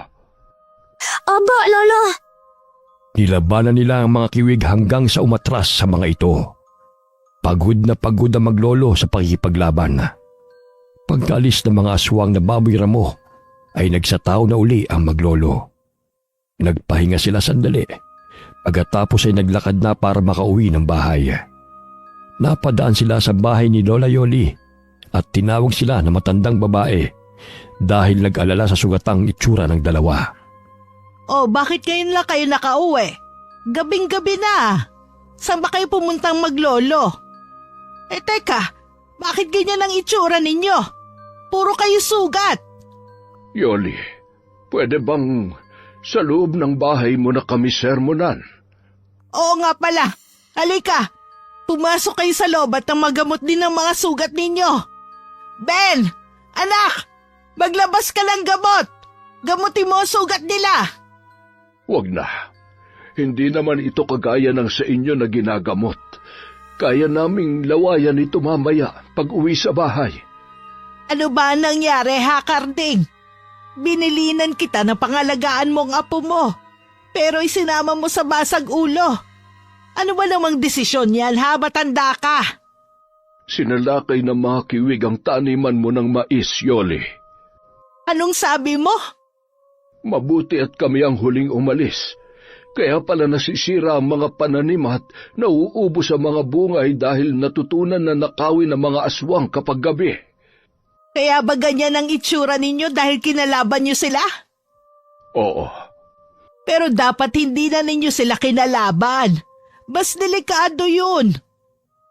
[SPEAKER 1] Aba, Lolo!
[SPEAKER 3] Nilabanan nila ang mga kiwig hanggang sa umatras sa mga ito. Pagod na pagod ang maglolo sa pakikipaglaban. Pagkaalis ng mga aswang na baboy ramo, ay nagsataw na uli ang maglolo. Nagpahinga sila sandali Pagkatapos ay naglakad na para makauwi ng bahay. Napadaan sila sa bahay ni Lola Yoli at tinawag sila na matandang babae dahil nag-alala sa sugatang itsura ng dalawa.
[SPEAKER 2] Oh, bakit ngayon lang kayo nakauwi? Gabing-gabi na. Saan ba kayo pumuntang maglolo? Teka, bakit ganyan ang itsura ninyo? Puro kayo sugat.
[SPEAKER 5] Yoli, pwede bang sa loob ng bahay mo na kami sermonan?
[SPEAKER 2] Oo nga pala. Halika, pumasok kayo sa loob at magamot din ng mga sugat ninyo. Ben! Anak! Maglabas ka ng gamot! Gamutin mo ang sugat nila!
[SPEAKER 5] Wag na. Hindi naman ito kagaya ng sa inyo na ginagamot. Kaya naming lawayan ito mamaya pag uwi sa bahay.
[SPEAKER 2] Ano ba ang nangyari, ha, Karding? Binilinan kita na pangalagaan mong apo mo, pero isinama mo sa basag ulo. Ano ba namang desisyon yan, ha? Matanda ka.
[SPEAKER 5] Sinalakay ng mga kiwig ang taniman mo ng mais, Yoli.
[SPEAKER 2] Anong sabi mo?
[SPEAKER 5] Mabuti at kami ang huling umalis. Kaya pala nasisira ang mga pananim at nauubos ang mga bungay dahil natutunan na nakawin ang mga aswang kapag gabi.
[SPEAKER 2] Kaya ba ganyan ang itsura ninyo dahil kinalaban nyo sila?
[SPEAKER 5] Oo.
[SPEAKER 2] Pero dapat hindi na ninyo sila kinalaban. Mas delikado yun.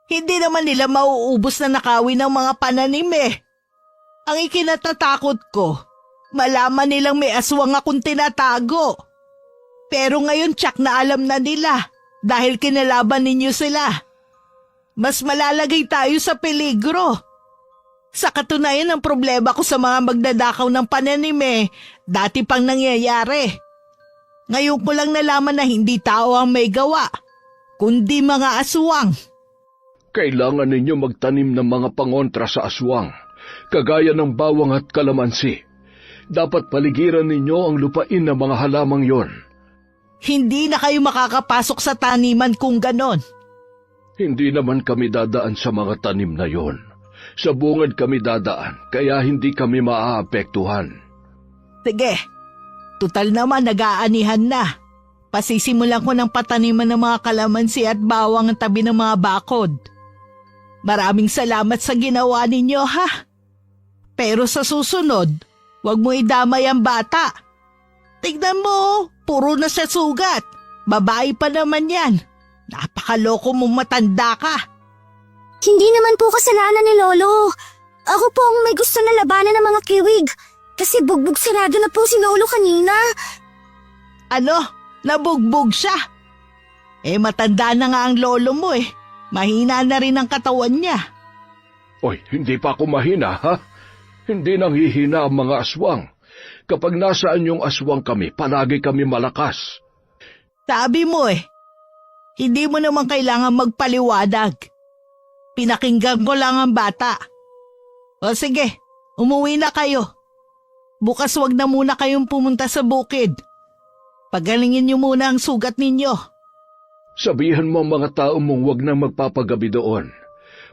[SPEAKER 2] Hindi naman nila mauubos na nakawin ng mga pananim eh. Ang ikinatatakot ko, malaman nilang may aswang akong tinatago. Pero ngayon tsak na alam na nila dahil kinalaban ninyo sila. Mas malalagay tayo sa peligro. Sa katunayan ang problema ko sa mga magdadakaw ng pananim dati pang nangyayari. Ngayon ko lang nalaman na hindi tao ang may gawa, kundi mga aswang.
[SPEAKER 5] Kailangan ninyo magtanim ng mga pangontra sa aswang, kagaya ng bawang at kalamansi. Dapat paligiran ninyo ang lupain ng mga halamang yon.
[SPEAKER 2] Hindi na kayo makakapasok sa taniman kung ganon.
[SPEAKER 5] Hindi naman kami dadaan sa mga tanim na yon. Sa bungad kami dadaan, kaya hindi kami maaapektuhan.
[SPEAKER 2] Sige, tutal naman nag-aanihan na. Pasisimulan ko ng pataniman ng mga kalamansi at bawang ang tabi ng mga bakod. Maraming salamat sa ginawa ninyo, ha? Pero sa susunod, huwag mo idamay ang bata. Tignan mo, puro na sa sugat. Babae pa naman yan. Napakaloko mong matanda ka.
[SPEAKER 1] Hindi naman po kasalanan ni Lolo. Ako po ang may gusto na labanan ng mga kiwig. Kasi bugbog sarado na po si Lolo kanina.
[SPEAKER 2] Ano? Nabugbog siya? Matanda na nga ang lolo mo Mahina na rin ang katawan niya.
[SPEAKER 5] Oy, hindi pa ako mahina, ha? Hindi nang hihina ang mga aswang. Kapag nasaan yung aswang kami, palagi kami malakas.
[SPEAKER 2] Sabi mo hindi mo naman kailangan magpaliwanag. Pinakinggan ko lang ang bata. O sige, umuwi na kayo. Bukas wag na muna kayong pumunta sa bukid. Pagalingin niyo muna ang sugat ninyo.
[SPEAKER 5] Sabihan mo ang mga tao mong wag na magpapagabi doon.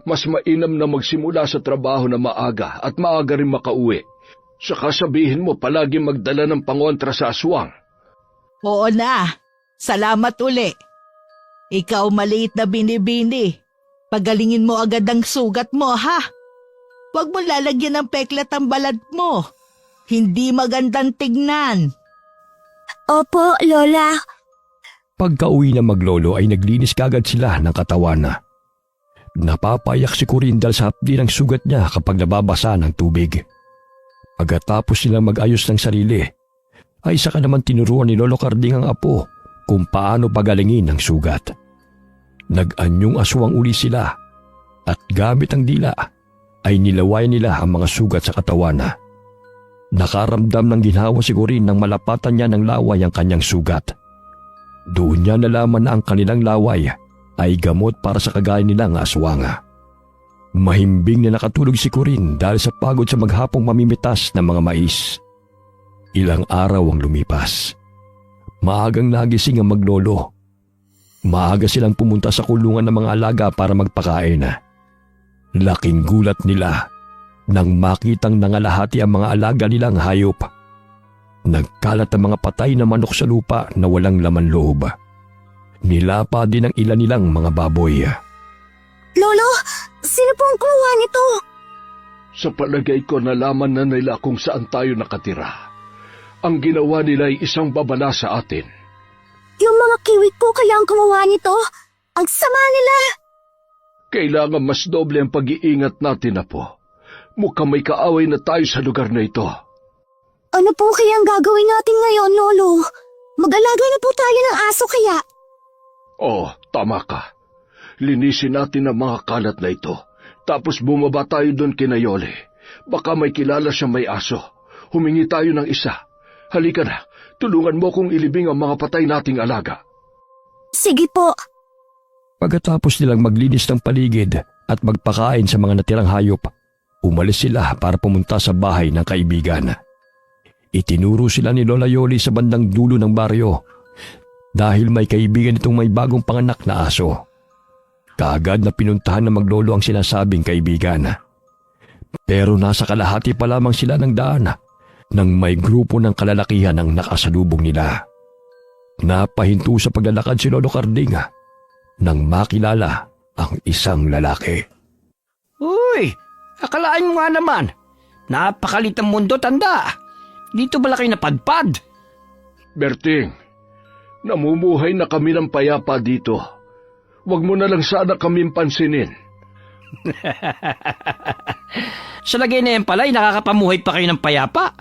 [SPEAKER 5] Mas mainam na magsimula sa trabaho na maaga at maaga rin makauwi. Saka sabihin mo palagi magdala ng pangontra sa aswang.
[SPEAKER 2] Oo na. Salamat uli. Ikaw maliit na binibini. Pagalingin mo agad ang sugat mo, ha? Huwag mo lalagyan ng peklat ang balat mo. Hindi magandang tignan.
[SPEAKER 1] Opo, Lola.
[SPEAKER 3] Pagka-uwi na maglolo ay naglinis kagad sila ng katawan. Napapayak si Corindal sa hapdi ng sugat niya kapag nababasa ng tubig. Pagkatapos nilang mag-ayos ng sarili, ay saka naman tinuruan ni Lolo Karding ang apo kung paano pagalingin ang sugat. Nag-anyong aswang uli sila at gamit ang dila ay nilaway nila ang mga sugat sa katawan. Nakaramdam ng ginhawa si Corin nang malapatan niya ng laway ang kanyang sugat. Doon niya nalaman na ang kanilang laway ay gamot para sa kagaya nilang aswanga. Mahimbing na nakatulog si Corin dahil sa pagod sa maghapong mamimitas ng mga mais. Ilang araw ang lumipas. Maagang nagising ang maglolo. Maaga silang pumunta sa kulungan ng mga alaga para magpakain. Laking gulat nila nang makitang nangalahati ang mga alaga nilang hayop. Nagkalat ang mga patay na manok sa lupa na walang laman loob. Nilapa din ng ilan nilang mga baboy.
[SPEAKER 1] Lolo, sino po ang gumawa nito?
[SPEAKER 5] Sa palagay ko nalaman na nila kung saan tayo nakatira. Ang ginawa nila ay isang babala sa atin.
[SPEAKER 1] Yung mga kiwit ko kaya ang gumawa nito? Ang sama nila!
[SPEAKER 5] Kailangan mas doble ang pag-iingat natin, Apo. Mukhang may kaaway na tayo sa lugar na ito.
[SPEAKER 1] Ano po kaya ang gagawin natin ngayon, Lolo? Mag-alaga na po tayo ng aso kaya.
[SPEAKER 5] Oh, tama ka. Linisin natin ang mga kalat na ito. Tapos bumaba tayo doon kina Yole. Baka may kilala siyang may aso. Humingi tayo ng isa. Halika na, tulungan mo kong ilibing ang mga patay nating alaga.
[SPEAKER 1] Sige po.
[SPEAKER 3] Pagkatapos nilang maglinis ng paligid at magpakain sa mga natirang hayop, umalis sila para pumunta sa bahay ng kaibigan. Itinuro sila ni Lola Yoli sa bandang dulo ng baryo dahil may kaibigan itong may bagong panganak na aso. Kaagad na pinuntahan ng maglolo ang sinasabing kaibigan. Pero nasa kalahati pa lamang sila ng daan nang may grupo ng kalalakihan ang nakasalubong nila. Napahinto sa paglalakad si Lolo Carding nang makilala ang isang lalaki.
[SPEAKER 4] Uy, akalaan mo nga naman. Napakalit ang mundo, tanda. Dito ba kayo napadpad?
[SPEAKER 5] Berting, namumuhay na kami ng payapa dito. Huwag mo na lang sana kaming pansinin.
[SPEAKER 4] Sa lagay na yan pala'y nakakapamuhay pa kayo ng payapa.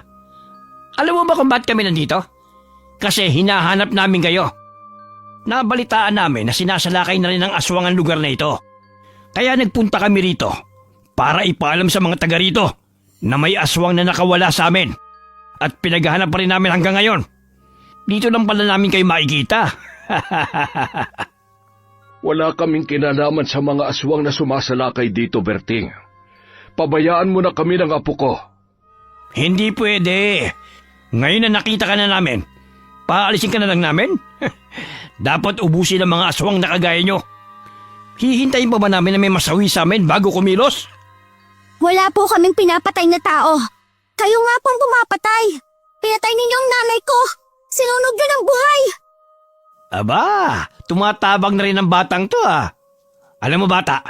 [SPEAKER 4] Alam mo ba kung ba't kami nandito? Kasi hinahanap namin kayo. Nabalitaan namin na sinasalakay na rin ng aswang ang lugar na ito. Kaya nagpunta kami rito para ipaalam sa mga taga rito na may aswang na nakawala sa amin. At pinaghahanap pa rin namin hanggang ngayon. Dito lang pala namin kayo makikita.
[SPEAKER 5] Wala kaming kinalaman sa mga aswang na sumasalakay dito, Berting. Pabayaan mo na kami ng apo ko.
[SPEAKER 4] Hindi pwede. Ngayon na nakita ka na namin, paalisin ka na lang namin? Dapat ubusin ang mga aswang na kagaya nyo. Hihintayin pa ba namin na may masawi sa amin bago kumilos?
[SPEAKER 1] Wala po kaming pinapatay na tao. Kayo nga pong pumapatay. Pinatay ninyo ang nanay ko. Sinunog nyo ng buhay.
[SPEAKER 4] Aba, tumatabang na rin ang batang to ah. Alam mo bata,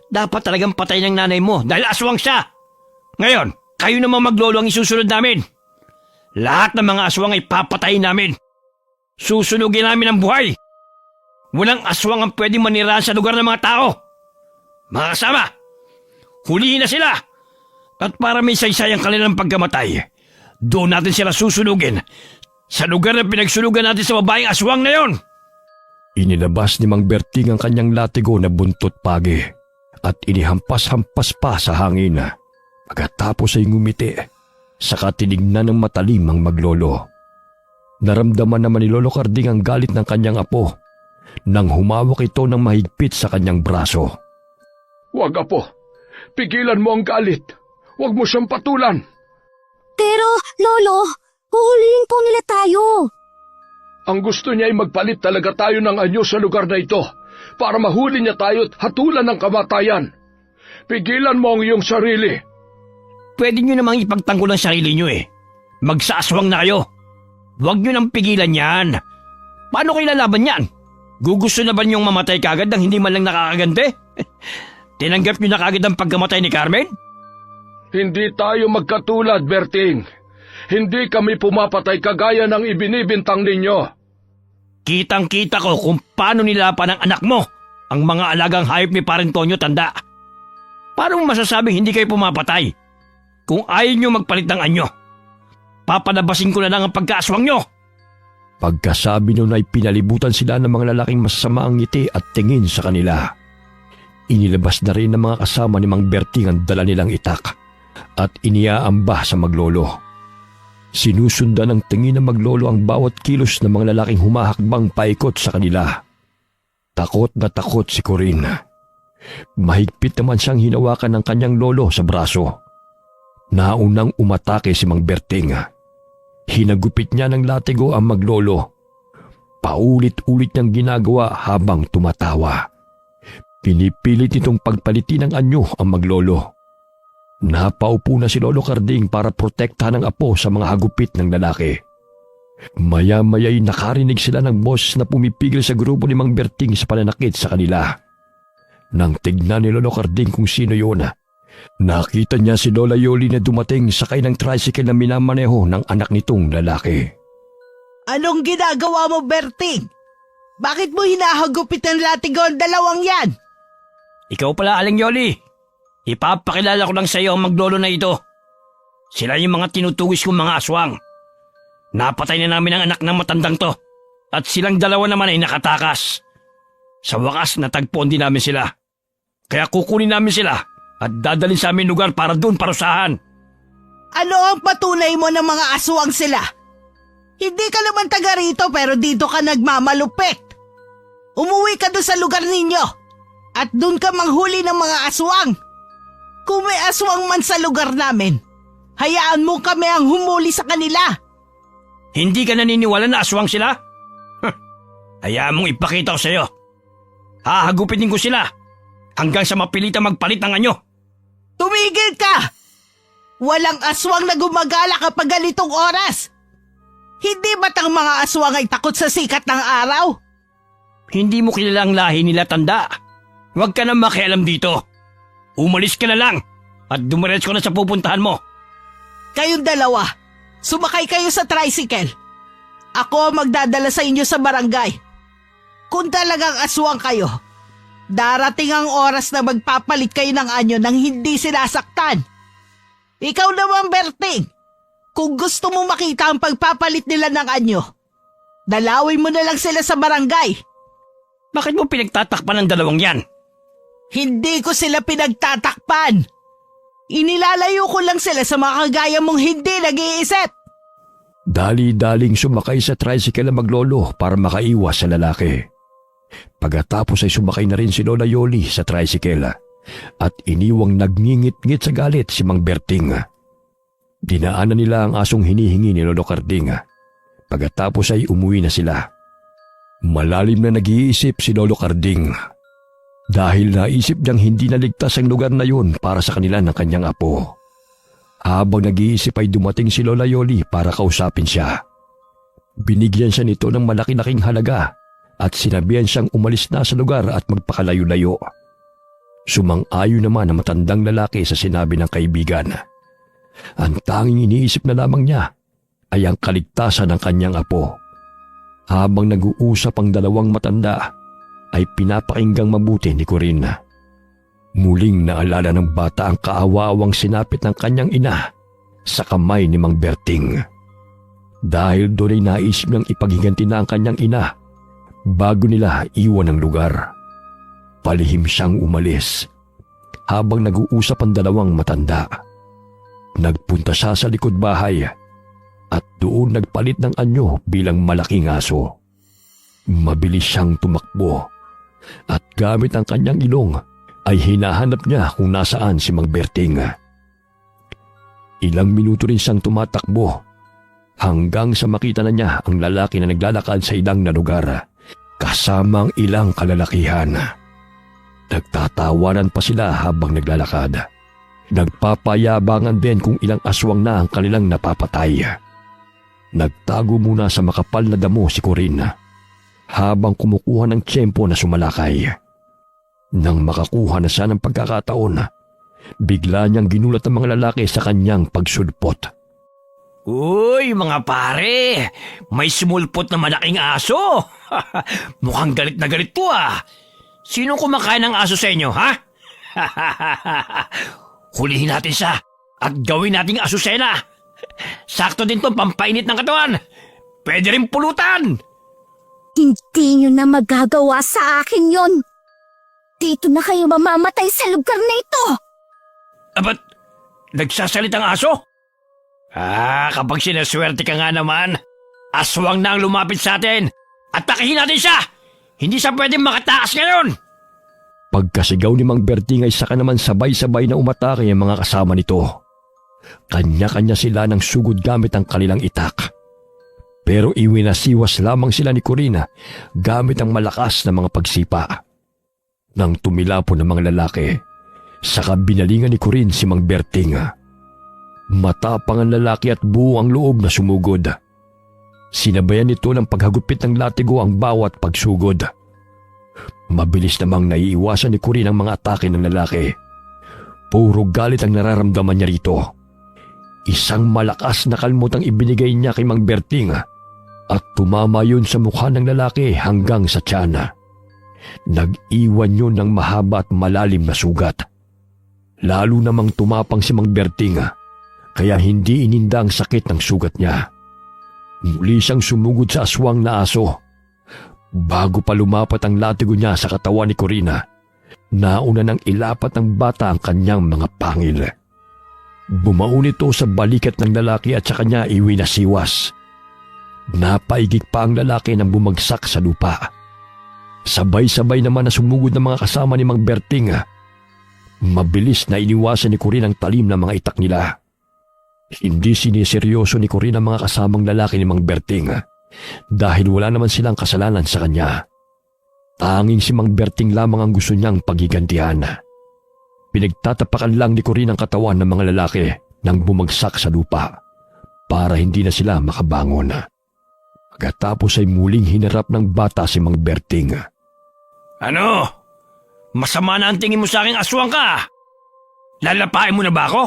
[SPEAKER 4] dapat talagang patay ng nanay mo dahil aswang siya. Ngayon, kayo naman maglolo ang isusunod namin. Lahat ng mga aswang ay papatayin namin. Susunugin namin ang buhay. Walang aswang ang pwedeng manirahan sa lugar ng mga tao. Mga kasama, hulihin na sila. At para may saysay ang kanilang pagkamatay, doon natin sila susunugin sa lugar na pinagsunugan natin sa babaeng aswang na yon.
[SPEAKER 3] Inilabas ni Mang Berting ang kanyang latigo na buntot pagi at inihampas-hampas pa sa hangin. Pagkatapos ay ngumiti, saka tinignan ng matalim ang maglolo. Naramdaman naman ni Lolo Carding ang galit ng kanyang apo nang humawak ito ng mahigpit sa kanyang braso.
[SPEAKER 5] Huwag, Apo. Pigilan mo ang galit. Huwag mo siyang patulan.
[SPEAKER 1] Pero, Lolo, huhulihin po nila tayo.
[SPEAKER 5] Ang gusto niya ay magpalit talaga tayo ng anyo sa lugar na ito para mahuli niya tayo at hatulan ng kamatayan. Pigilan mo ang iyong sarili.
[SPEAKER 4] Pwede nyo namang ipagtanggol ang sarili nyo eh. Magsaaswang na kayo. Huwag nyo nang pigilan yan. Paano kayo lalaban yan? Gugusto na ba niyong mamatay kagad nang hindi man lang nakakagante? Tinanggap nyo na kagad ang pagkamatay ni Carmen?
[SPEAKER 5] Hindi tayo magkatulad, Berting. Hindi kami pumapatay kagaya ng ibinibintang ninyo.
[SPEAKER 4] Kitang-kita ko kung paano nilapan ng anak mo ang mga alagang hayop ni Parentonyo, tanda. Paano mo masasabing hindi kayo pumapatay? Kung ayaw nyo magpalit ng anyo, papalabasin ko na lang ang pagkaaswang nyo.
[SPEAKER 3] Pagkasabi nun ay pinalibutan sila ng mga lalaking masasama ang ngiti at tingin sa kanila. Inilabas na rin ng mga kasama ni Mang Berting ang dala nilang itak at iniaamba sa maglolo. Sinusundan ng tingin ng maglolo ang bawat kilos ng mga lalaking humahakbang paikot sa kanila. Takot na takot si Corinne. Mahigpit naman siyang hinawakan ng kanyang lolo sa braso. Naunang umatake si Mang Berting. Hinagupit niya ng latigo ang maglolo. Paulit-ulit niyang ginagawa habang tumatawa. Pinipilit nitong pagpalitin ng anyo ang maglolo. Napaupo na si Lolo Carding para protektahan ang apo sa mga hagupit ng lalaki. Maya-maya'y nakarinig sila ng boss na pumipigil sa grupo ni Mang Berting sa pananakit sa kanila. Nang tignan ni Lolo Carding kung sino yun, nakita niya si Lola Yoli na dumating sakay ng tricycle na minamaneho ng anak nitong lalaki.
[SPEAKER 2] Anong ginagawa mo, Berting? Bakit mo hinahagupit ng latigo ang dalawang yan?
[SPEAKER 4] Ikaw pala, Aling Yoli. Ipapakilala ko lang sa iyo ang maglolo na ito. Sila yung mga tinutugis kong mga aswang. Napatay na namin ang anak ng matandang to. At silang dalawa naman ay nakatakas. Sa wakas, natagpuan din namin sila. Kaya kukunin namin sila at dadalhin sa aming lugar para doon parusahan.
[SPEAKER 2] Ano ang patunay mo ng mga aswang sila? Hindi ka naman taga rito pero dito ka nagmamalupit. Umuwi ka doon sa lugar ninyo at doon ka manghuli ng mga aswang. Kung may aswang man sa lugar namin, hayaan mo kami ang humuli sa kanila.
[SPEAKER 4] Hindi ka naniniwala na aswang sila? Hayaan mong ipakita ko sa iyo. Hahagupitin ko sila hanggang sa mapilita magpalit ng anyo.
[SPEAKER 2] Tumigil ka! Walang aswang na gumagala kapag ganitong oras. Hindi ba't ang mga aswang ay takot sa sikat ng araw?
[SPEAKER 4] Hindi mo kilala ang lahi nila, tanda. Huwag ka na makialam dito. Umalis ka na lang at dumiretso ka na sa pupuntahan mo.
[SPEAKER 2] Kayong dalawa, sumakay kayo sa tricycle. Ako ang magdadala sa inyo sa barangay. Kung talagang aswang kayo, darating ang oras na magpapalit kayo ng anyo nang hindi sinasaktan. Ikaw naman, Berting, kung gusto mo makita ang pagpapalit nila ng anyo, dalawin mo na lang sila sa barangay.
[SPEAKER 4] Bakit mo pinagtatakpan ng dalawang yan?
[SPEAKER 2] Hindi ko sila pinagtatakpan. Inilalayo ko lang sila sa mga kagaya mong hindi nag-iisip.
[SPEAKER 3] Dali-daling sumakay sa tricycle ang maglolo para makaiwas sa lalaki. Pagkatapos ay sumakay na rin si Lola Yoli sa tricycle at iniwang nagngingit-ngit sa galit si Mang Berting. Dinaanan nila ang asong hinihingi ni Lolo Carding. Pagkatapos ay umuwi na sila. Malalim na nag-iisip si Lolo Carding dahil naisip niyang hindi naligtas ang lugar na yun para sa kanila ng kanyang apo. Habang nag-iisip ay dumating si Lola Yoli para kausapin siya. Binigyan siya nito ng malaki-laking halaga at sinabihan siyang umalis na sa lugar at magpakalayo-layo. Sumang-ayon naman ang matandang lalaki sa sinabi ng kaibigan. Ang tanging iniisip na lamang niya ay ang kaligtasan ng kanyang apo. Habang nag-uusap ang dalawang matanda, ay pinapakinggang mabuti ni Corinne. Muling naalala ng bata ang kaawawang sinapit ng kanyang ina sa kamay ni Mang Berting. Dahil doon ay naisip niyang ipaghiganti na ang kanyang ina bago nila iwan ang lugar. Palihim siyang umalis habang nag-uusap ang dalawang matanda. Nagpunta siya sa likod bahay at doon nagpalit ng anyo bilang malaking aso. Mabilis siyang tumakbo at gamit ang kanyang ilong ay hinahanap niya kung nasaan si Mang Berting. Ilang minuto rin siyang tumatakbo hanggang sa makita na niya ang lalaki na naglalakad sa ilang na lugar kasama ang ilang kalalakihan. Nagtatawanan pa sila habang naglalakad. Nagpapayabangan din kung ilang aswang na ang kanilang napapatay. Nagtago muna sa makapal na damo si Corinne habang kumukuha ng tiyempo na sumalakay. Nang makakuha na siya ng pagkakataon, bigla niyang ginulat ang mga lalaki sa kanyang pagsulpot.
[SPEAKER 4] Uy, mga pare! May sumulpot na malaking aso! Mukhang galit na galit to ah! Sino kumakain ng aso sa inyo, ha? Hulihin natin siya at gawin nating asusena! Sakto din to pampainit ng katawan! Pwede rin pulutan!
[SPEAKER 1] Hindi nyo na magagawa sa akin yon. Dito na kayo mamamatay sa lugar na ito.
[SPEAKER 4] Ba't nagsasalitang aso? Kapag sinaswerte ka nga naman, aswang na ang lumapit sa atin. Atakihin natin siya! Hindi siya pwedeng makatakas ngayon!
[SPEAKER 3] Pagkasigaw ni Mang Berting ay saka naman sabay-sabay na umatake ang mga kasama nito. Kanya-kanya sila ng sugod gamit ang kanilang itak. Pero iwinasiwas lamang sila ni Corinne gamit ang malakas na mga pagsipa. Nang tumilapon ng mga lalaki, saka binalingan ni Corinne si Mang Berting. Matapang ang lalaki at buo ang loob na sumugod. Sinabayan nito ng paghagupit ng latigo ang bawat pagsugod. Mabilis namang naiiwasan ni Corinne ang mga atake ng lalaki. Puro galit ang nararamdaman niya rito. Isang malakas na kalmot ang ibinigay niya kay Mang Berting at tumama yun sa mukha ng lalaki hanggang sa tiyan. Nag-iwan yun ng mahaba at malalim na sugat. Lalo namang tumapang si Mang Berting kaya hindi ininda ang sakit ng sugat niya. Muli siyang sumugod sa aswang na aso. Bago pa lumapat ang latigo niya sa katawan ni Corina, nauna nang ilapat ng bata ang kanyang mga pangil. Bumaon ito sa balikat ng lalaki at sa kanya iwinasiwas. Napaigik pa ang lalaki nang bumagsak sa lupa. Sabay-sabay naman na sumugod ng mga kasama ni Mang Berting. Mabilis na iniwasan ni Corina ang talim na mga itak nila. Hindi siniseryoso ni Corinne ang mga kasamang lalaki ni Mang Berting dahil wala naman silang kasalanan sa kanya. Tanging si Mang Berting lamang ang gusto niyang pagigantihan. Pinagtatapakan lang ni Corinne ang katawan ng mga lalaki nang bumagsak sa lupa para hindi na sila makabangon. Pagkatapos ay muling hinarap ng bata si Mang Berting.
[SPEAKER 4] Ano? Masama na ang tingin mo sa aking aswang ka? Lalapain mo na ba ako?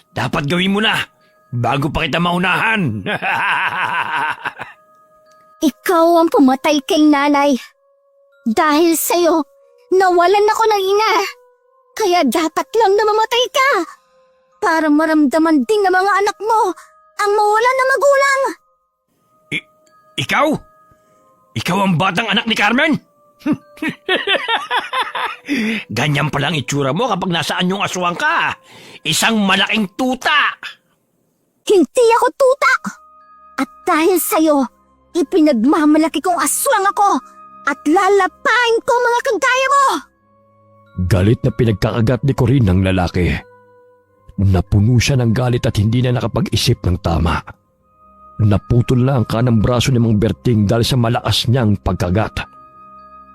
[SPEAKER 4] Dapat gawin mo na bago pa kita maunahan.
[SPEAKER 1] Ikaw ang pumatay kay nanay. Dahil sa'yo, nawalan ako ng ina. Kaya dapat lang na mamatay ka. Para maramdaman din ng mga anak mo ang mawalan ng magulang.
[SPEAKER 4] Ikaw? Ikaw ang batang anak ni Carmen? Ganyan palang itsura mo kapag nasaan yung aswang ka. Isang malaking tuta.
[SPEAKER 1] Hindi ako tuta. At dahil sa'yo, ipinagmamalaki kong aswang ako at lalapain ko mga kagaya mo.
[SPEAKER 3] Galit na pinagkakagat ni Corinne ng lalaki. Napuno siya ng galit at hindi na nakapag-isip ng tama. Naputol na ang kanang braso ni Mang Berting dahil sa malakas niyang pagkagat.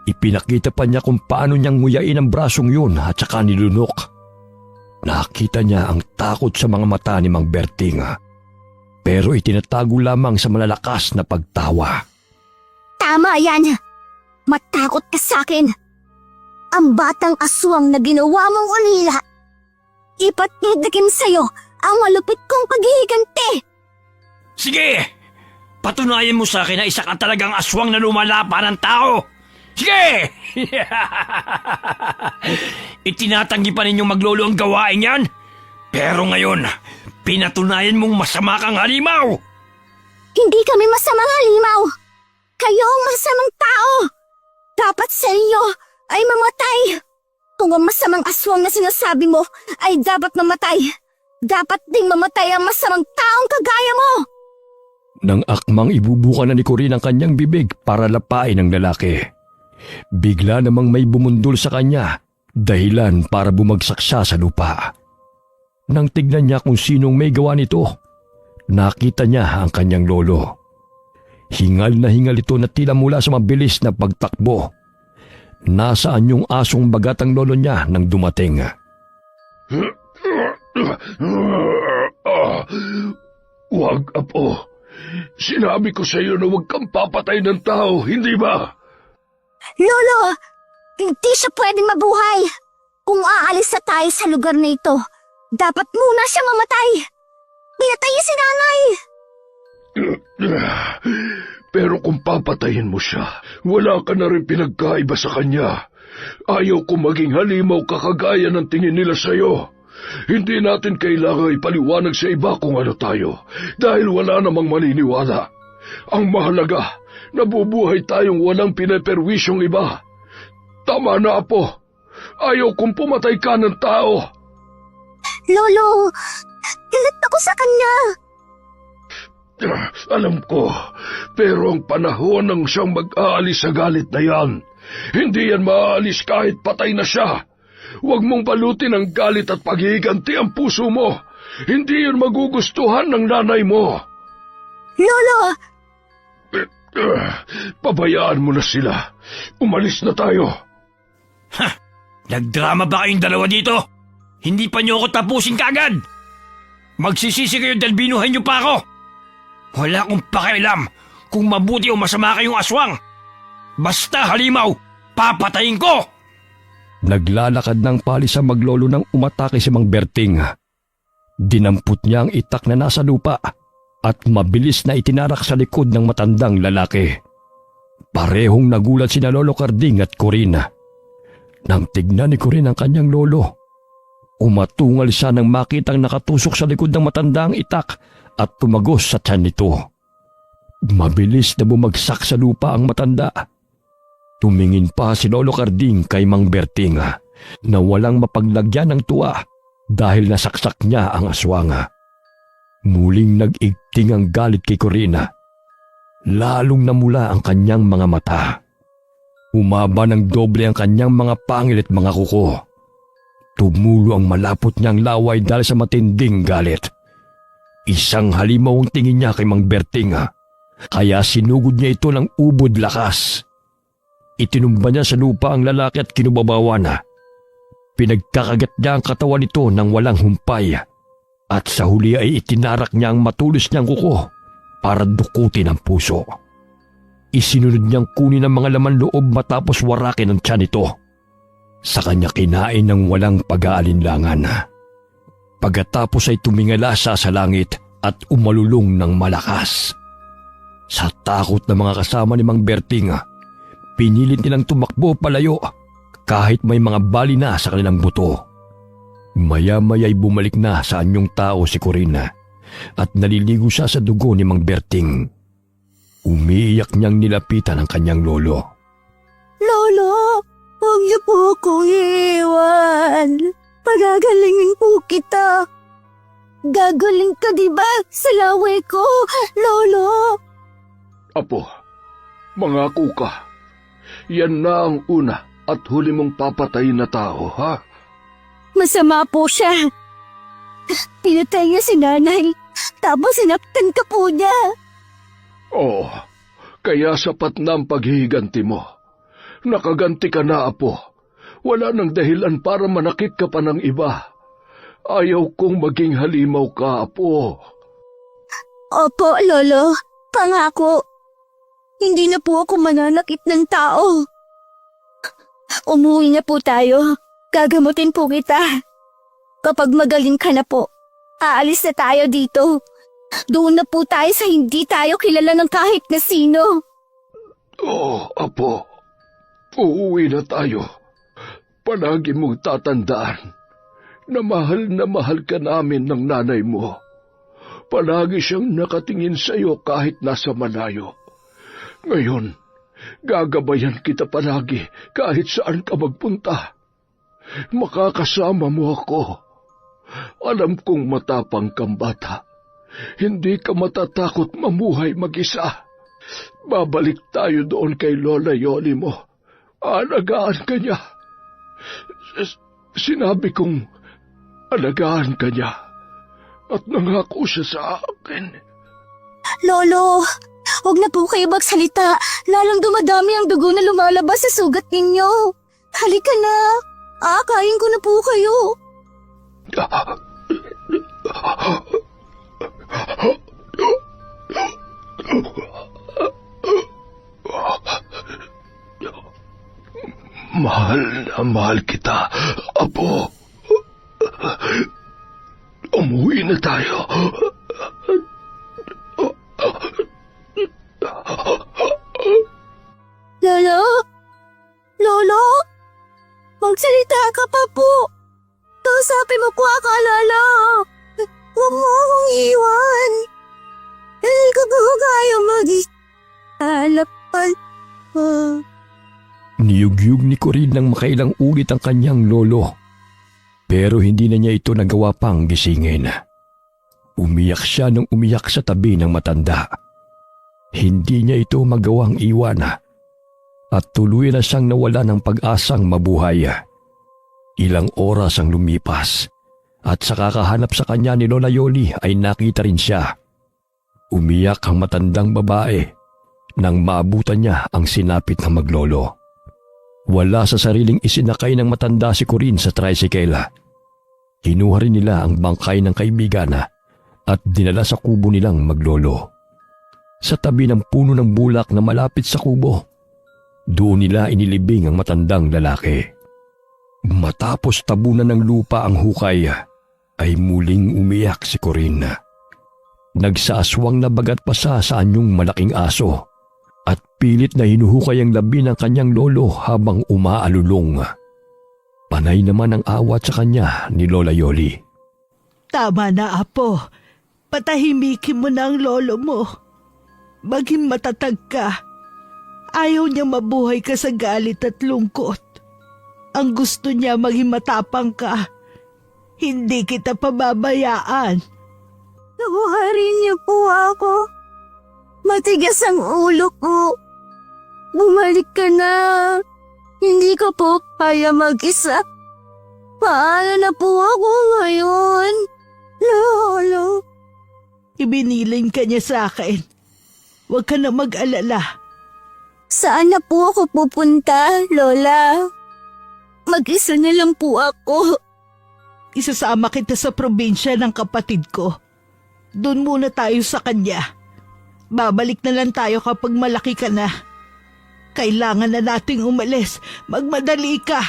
[SPEAKER 3] Ipinakita pa niya kung paano niyang nguyain ang brasong yun at saka nilunok. Nakita niya ang takot sa mga mata ni Mang Berting, pero itinatago lamang sa malalakas na pagtawa.
[SPEAKER 1] Tama yan. Matakot ka sa'kin. Ang batang aswang na ginawa mong ulila. Ipatitikim sa'yo ang malupit kong paghihiganti.
[SPEAKER 4] Sige! Patunayan mo sa akin na isa ka talagang aswang na lumalapa ng tao. Sige! Itinatanggi pa ninyong maglolo ang gawain yan. Pero ngayon, pinatunayan mong masama kang halimaw.
[SPEAKER 1] Hindi kami masamang halimaw. Kayo ang masamang tao. Dapat sa inyo ay mamatay. Kung ang masamang aswang na sinasabi mo ay dapat mamatay, dapat ding mamatay ang masamang taong kagaya mo.
[SPEAKER 3] Nang akmang ibubuka na ni Corinne ang kanyang bibig para lapain ang lalaki, bigla namang may bumundol sa kanya, dahilan para bumagsak siya sa lupa. Nang tignan niya kung sinong may gawa nito, nakita niya ang kanyang lolo. Hingal na hingal ito na tila mula sa mabilis na pagtakbo. Nasaan yung asong bagat ang lolo niya nang dumating?
[SPEAKER 5] Huwag, Apo. Sinabi ko sa iyo na huwag kang papatay ng tao, hindi ba?
[SPEAKER 1] Lolo, hindi siya pwedeng mabuhay. Kung aalis na tayo sa lugar na ito, dapat muna siya mamatay. Pinatay niya si nanay.
[SPEAKER 5] Pero kung papatayin mo siya, wala ka na rin pinagkaiba sa kanya. Ayaw ko maging halimaw kakagaya ng tingin nila sa'yo. Hindi natin kailangan ipaliwanag sa iba kung ano tayo, dahil wala namang maniniwala. Ang mahalaga, nabubuhay tayong walang pineperwisyong iba. Tama na, Apo. Ayaw kong pumatay ka ng tao.
[SPEAKER 1] Lolo, galit ako sa kanya.
[SPEAKER 5] Alam ko, pero ang panahon ng siyang mag-aalis sa galit na yan. Hindi yan maaalis kahit patay na siya. Huwag mong balutin ang galit at paghihiganti ang puso mo. Hindi yun magugustuhan ng nanay mo.
[SPEAKER 1] Lolo!
[SPEAKER 5] Pabayaan mo na sila. Umalis na tayo.
[SPEAKER 4] Ha! Nagdrama ba kayong dalawa dito? Hindi pa niyo ako tapusin kaagad. Magsisisi kayo dahil binuhay niyo pa ako. Wala akong pakialam kung mabuti o masama kayong aswang. Basta halimaw, papatayin ko!
[SPEAKER 3] Naglalakad ng palis ang maglolo nang umatake si Mang Berting. Dinampot niya ang itak na nasa lupa at mabilis na itinarak sa likod ng matandang lalaki. Parehong nagulat sina Lolo Carding at Corin. Nang tignan ni Corin ang kanyang lolo, umatungal siya nang makitang nakatusok sa likod ng matanda ang itak at tumagos sa tiyan nito. Mabilis na bumagsak sa lupa ang matanda. Tumingin pa si Lolo Carding kay Mang Berting na walang mapaglagyan ng tuwa dahil nasaksak niya ang aswang. Muling nag-igting ang galit kay Corina. Lalong namula ang kanyang mga mata. Umaba ng doble ang kanyang mga pangil at mga kuko. Tumulo ang malapot niyang laway dahil sa matinding galit. Isang halimaw ang tingin niya kay Mang Berting, kaya sinugod niya ito ng ubod lakas. Itinumba niya sa lupa ang lalaki at kinubabawan. Pinagkakagat niya ang katawan nito ng walang humpay at sa huli ay itinarak niya ang matulis niyang kuko para dukutin ang puso. Isinunod niyang kunin ang mga laman loob matapos warakin ang tiyan nito. Sa kanya kinain ng walang pag-aalinlangan. Pagkatapos ay tumingala siya sa langit at umalulong ng malakas. Sa takot ng mga kasama ni Mang Berting, pinilit nilang tumakbo palayo kahit may mga bali na sa kanilang buto. Maya-maya'y bumalik na sa anyong tao si Corina at naliligo siya sa dugo ni Mang Berting. Umiiyak niyang nilapitan ang kanyang lolo.
[SPEAKER 1] Lolo, huwag niyo po akong iiwan. Pagagalingin po kita. Gagaling ka diba sa laway ko, Lolo?
[SPEAKER 5] Apo, mangako ka. Yan na ang una at huli mong papatayin na tao, ha?
[SPEAKER 1] Masama po siya. Pinatay niya si nanay, tapos sinaktan ka po niya.
[SPEAKER 5] Oo, kaya sapat na ang paghihiganti mo. Nakaganti ka na, Apo. Wala nang dahilan para manakit ka pa ng iba. Ayaw kong maging halimaw ka, Apo.
[SPEAKER 1] Opo, Lolo. Pangako. Hindi na po ako mananakit ng tao. Umuwi na po tayo. Gagamutin po kita. Kapag magaling ka na po, aalis na tayo dito. Doon na po tayo sa hindi tayo kilala ng kahit na sino.
[SPEAKER 5] Oo, Apo. Uuwi na tayo. Palagi mong tatandaan na mahal ka namin ng nanay mo. Palagi siyang nakatingin sa iyo kahit nasa malayo. Ngayon, gagabayan kita palagi kahit saan ka magpunta. Makakasama mo ako. Alam kong matapang kang bata. Hindi ka matatakot mamuhay mag-isa. Babalik tayo doon kay Lola Yoli mo. Alagaan ka niya. Sinabi kong alagaan ka niya. At nangako siya sa akin.
[SPEAKER 1] Lolo, huwag na po kayo magsalita. Lalang dumadami ang dugo na lumalabas sa sugat ninyo. Halika na. Kain ko na po kayo.
[SPEAKER 5] Mahal na mahal kita, Apo. Umuwi na tayo.
[SPEAKER 1] Lolo? Lolo? Magsalita ka pa po. Kausapin mo po ako, Lolo. Huwag mo akong iwan. Hindi ko po kaya mag-alapan.
[SPEAKER 3] Niyugyug ni Corin nang makailang ulit ang kanyang lolo. Pero hindi na niya ito nagawa pang gisingin. Umiyak siya nang umiyak sa tabi ng matanda. Hindi niya ito magawang iwan at tuloy na siyang nawala ng pag-asang mabuhay. Ilang oras ang lumipas at sa kakahanap sa kanya ni Lola Yoli ay nakita rin siya. Umiyak ang matandang babae nang maabutan niya ang sinapit ng maglolo. Wala sa sariling isinakay ng matanda si Corin sa tricycle. Kinuha rin nila ang bangkay ng kaibigan at dinala sa kubo nilang maglolo. sa tabi ng puno ng bulak na malapit sa kubo. Doon nila inilibing ang matandang lalaki. Matapos tabunan ng lupa ang hukay, ay muling umiyak si Corinne. Nagsaaswang na bagat pa sa anyong malaking aso at pilit na hinuhukay ang labi ng kanyang lolo habang umaalulong. Panay naman ang awat sa kanya ni Lola Yoli.
[SPEAKER 2] Tama na, Apo. Patahimikin mo na ang lolo mo. Maging matatag ka. Ayaw niya mabuhay ka sa galit at lungkot. Ang gusto niya maging matapang ka. Hindi kita pababayaan.
[SPEAKER 1] Tawarin niyo po ako. Matigas ang ulo ko. Bumalik ka na. Hindi ko po kaya mag-isa. Paano na po ako ngayon? Lolo.
[SPEAKER 2] Ibiniling ka niya sa akin. Huwag ka na mag-alala.
[SPEAKER 1] Saan na po ako pupunta, Lola? Mag-isa na lang po ako.
[SPEAKER 2] Isasama kita sa probinsya ng kapatid ko. Doon muna tayo sa kanya. Babalik na lang tayo kapag malaki ka na. Kailangan na nating umalis. Magmadali ka.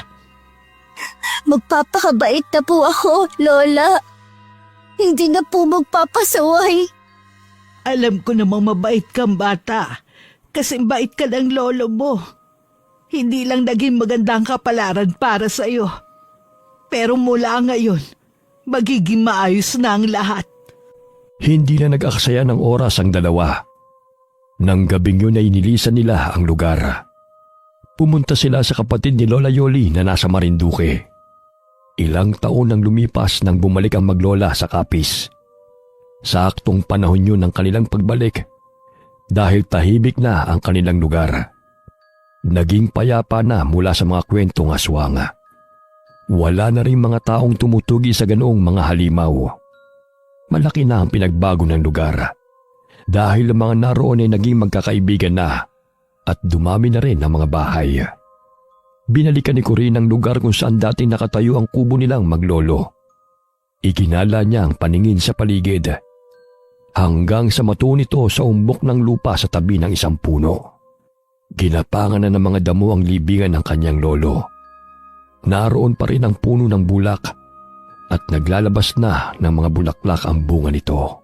[SPEAKER 1] Magpapakabait na po ako, Lola. Hindi na po magpapasaway.
[SPEAKER 2] Alam ko namang mabait kang bata. Kasi bait ka ng lolo mo. Hindi lang naging magandang kapalaran para sa'yo. Pero mula ngayon, magiging maayos na ang lahat.
[SPEAKER 3] Hindi na nag-aksaya ng oras ang dalawa. Nang gabing yun ay inilisan nila ang lugar. Pumunta sila sa kapatid ni Lola Yoli na nasa Marinduque. Ilang taon nang lumipas nang bumalik ang maglola sa Capiz. Saktong panahon yun ng kanilang pagbalik dahil tahimik na ang kanilang lugar. Naging payapa na mula sa mga kwentong aswang. Wala na rin mga taong tumutugi sa ganoong mga halimaw. Malaki na ang pinagbago ng lugar dahil ang mga naroon ay naging magkakaibigan na at dumami na rin ang mga bahay. Binalikan ni Corinne ang lugar kung saan dating nakatayo ang kubo nilang maglolo. Iginala niya ang paningin sa paligid hanggang sa matuon ito sa umbok ng lupa sa tabi ng isang puno. Ginapangan na ng mga damo ang libingan ng kanyang lolo. Naroon pa rin ang puno ng bulak at naglalabas na ng mga bulaklak ang bunga nito.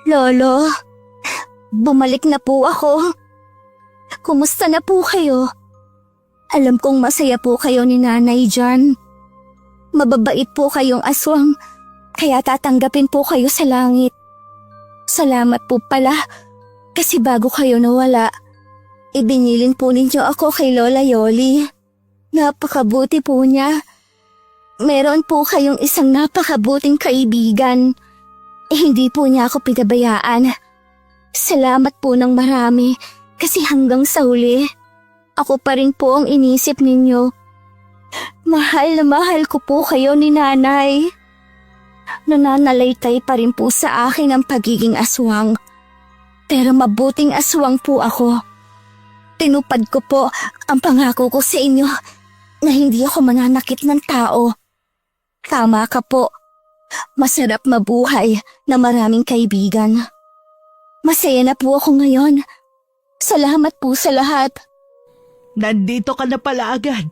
[SPEAKER 1] Lolo, bumalik na po ako. Kumusta na po kayo? Alam kong masaya po kayo ni nanay dyan. Mababait po kayong aswang, kaya tatanggapin po kayo sa langit. Salamat po pala, kasi bago kayo nawala, ibinilin po ninyo ako kay Lola Yoli. Napakabuti po niya. Meron po kayong isang napakabuting kaibigan. Hindi po niya ako pinabayaan. Salamat po ng marami kasi hanggang sa huli, ako pa rin po ang inisip ninyo. Mahal na mahal ko po kayo ni nanay. Nananalaytay pa rin po sa akin ang pagiging aswang. Pero mabuting aswang po ako. Tinupad ko po ang pangako ko sa inyo na hindi ako mananakit ng tao. Tama ka po. Masarap mabuhay na maraming kaibigan. Masaya na po ako ngayon. Salamat po sa lahat.
[SPEAKER 2] Nandito ka na pala agad.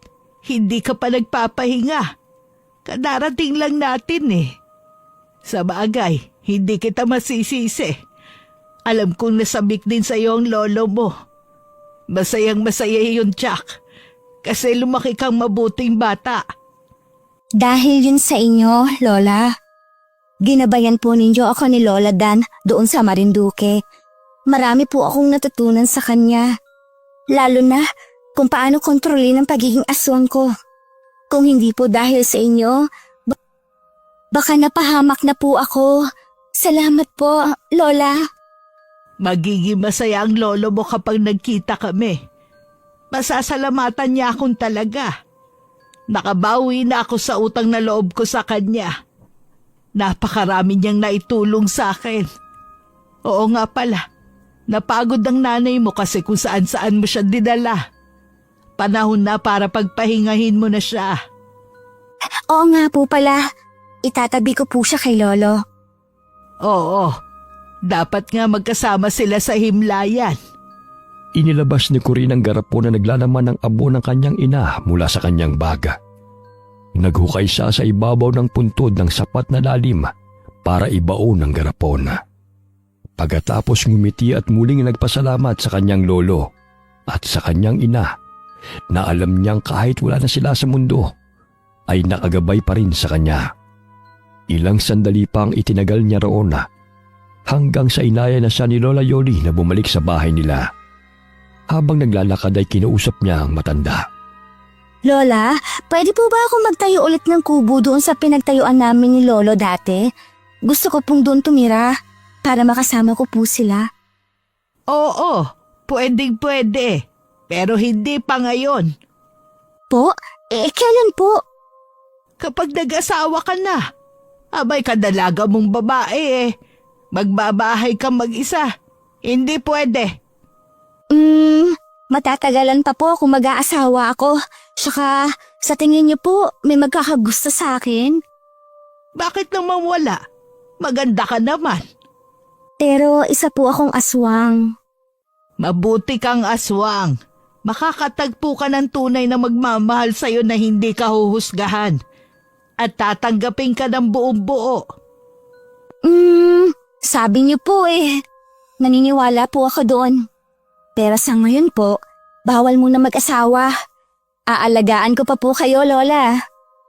[SPEAKER 2] Hindi ka pa nagpapahinga. Kadarating lang natin eh. Sa bagay, hindi kita masisisi. Alam kong nasabik din sa iyo ang lolo mo. Masayang masaya yun, Chuck. Kasi lumaki kang mabuting bata.
[SPEAKER 1] Dahil yun sa inyo, Lola. Ginabayan po ninyo ako ni Lola Dan doon sa Marinduque. Marami po akong natutunan sa kanya. Lalo na kung paano kontrolin ang pagiging aswang ko. Kung hindi po dahil sa inyo, baka napahamak na po ako. Salamat po, Lola.
[SPEAKER 2] Magiging masaya ang lolo mo kapag nagkita kami. Masasalamatan niya akong talaga. Nakabawi na ako sa utang na loob ko sa kanya. Napakarami niyang naitulong sa akin. Oo nga pala, napagod ang nanay mo kasi kung saan-saan mo siya dinala. Panahon na para pagpahingahin mo na siya.
[SPEAKER 1] Oo nga po pala, itatabi ko po siya kay Lolo.
[SPEAKER 2] Oo, Dapat nga magkasama sila sa himlayan.
[SPEAKER 3] Inilabas ni Corinne ang garapon na naglalaman ng abo ng kanyang ina mula sa kanyang baga. Naghukay siya sa ibabaw ng puntod ng sapat na lalim para ibaon ang garapon. Pagkatapos ngumiti at muling nagpasalamat sa kanyang lolo at sa kanyang ina na alam niyang kahit wala na sila sa mundo ay nakagabay pa rin sa kanya. Ilang sandali pang itinagal niya roon hanggang sa inaya na siya ni Lola Yoli na bumalik sa bahay nila. Habang naglalakad ay kinausap niya ang matanda.
[SPEAKER 1] Lola, pwede po ba ako magtayo ulit ng kubo doon sa pinagtayuan namin ni Lolo dati? Gusto ko pong doon tumira para makasama ko po sila.
[SPEAKER 2] Oo, pwede. Pero hindi pa ngayon.
[SPEAKER 1] Po? Kailan po?
[SPEAKER 2] Kapag nag-asawa ka na, abay kadalaga mong babae magbabahay ka mag-isa. Hindi pwede.
[SPEAKER 1] Matatagalan pa po kung mag-aasawa ako. Saka, sa tingin niyo po, may magkakagusto sa akin?
[SPEAKER 2] Bakit naman wala? Maganda ka naman.
[SPEAKER 1] Pero isa po akong aswang.
[SPEAKER 2] Mabuti kang aswang. Makakatagpo ka ng tunay na magmamahal sa'yo na hindi ka huhusgahan. At tatanggapin ka ng buong buo.
[SPEAKER 1] Sabi niyo po naniniwala po ako doon. Pero sa ngayon po, bawal muna mag-asawa. Aalagaan ko pa po kayo, Lola.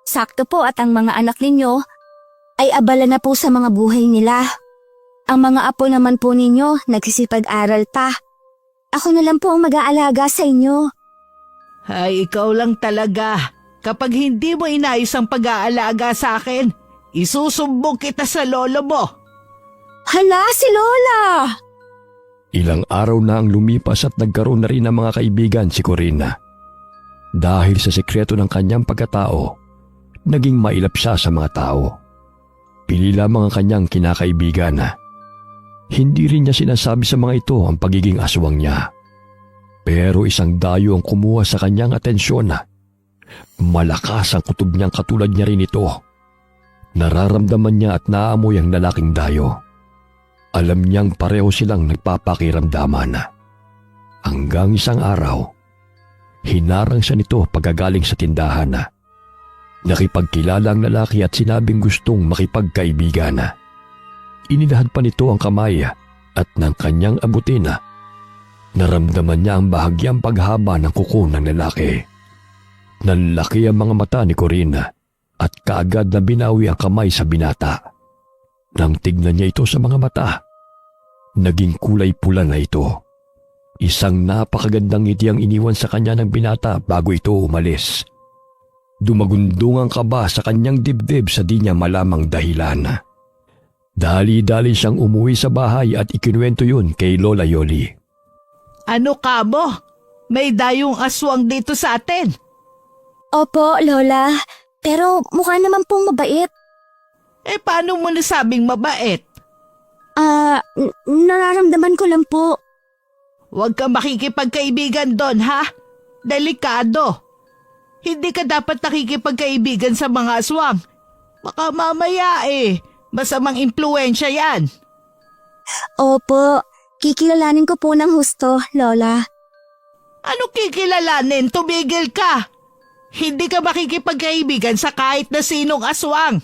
[SPEAKER 1] Sakto po at ang mga anak ninyo ay abala na po sa mga buhay nila. Ang mga apo naman po ninyo nagsisipag-aral pa. Ako na lang po ang mag-aalaga sa inyo.
[SPEAKER 2] Ay, ikaw lang talaga. Kapag hindi mo inayos ang pag-aalaga sa akin, isusumbong kita sa lolo mo.
[SPEAKER 1] Hala, si Lola!
[SPEAKER 3] Ilang araw na ang lumipas at nagkaroon na rin ng mga kaibigan si Corinne. Dahil sa sekreto ng kanyang pagkatao, naging mailap siya sa mga tao. Pili lamang ang kanyang kinakaibigan. Hindi rin niya sinasabi sa mga ito ang pagiging aswang niya. Pero isang dayo ang kumuha sa kanyang atensyon. Malakas ang kutob niyang katulad niya rin ito. Nararamdaman niya at naamoy ang lalaking dayo. Alam niyang pareho silang nagpapakiramdaman. Hanggang isang araw, hinarang siya nito pagkagaling sa tindahan. Nakipagkilala ang lalaki at sinabing gustong makipagkaibigan. Inilahad pa nito ang kamay at ng kanyang abutin. Naramdaman niya ang bahagyang paghaba ng kuko ng lalaki. Nanlaki ang mga mata ni Corinne at kaagad na binawi ang kamay sa binata. Nang tignan niya ito sa mga mata, naging kulay pula na ito. Isang napakagandang ngiti ang iniwan sa kanya ng binata bago ito umalis. Dumagundong ang kaba sa kanyang dibdib sa di niya malamang dahilan. Dali-dali siyang umuwi sa bahay at ikinuwento yun kay Lola Yoli.
[SPEAKER 2] Ano ka mo? May dayong aswang dito sa atin.
[SPEAKER 1] Opo, Lola. Pero mukha naman pong mabait.
[SPEAKER 2] Paano mo nasabing mabait?
[SPEAKER 1] Nararamdaman ko lang po.
[SPEAKER 2] Huwag ka makikipagkaibigan doon, ha? Delikado. Hindi ka dapat nakikipagkaibigan sa mga aswang. Baka mamaya masamang impluensya yan.
[SPEAKER 1] Opo, kikilalanin ko po ng husto, Lola.
[SPEAKER 2] Ano kikilalanin? Tumigil ka. Hindi ka makikipagkaibigan sa kahit na sinong aswang.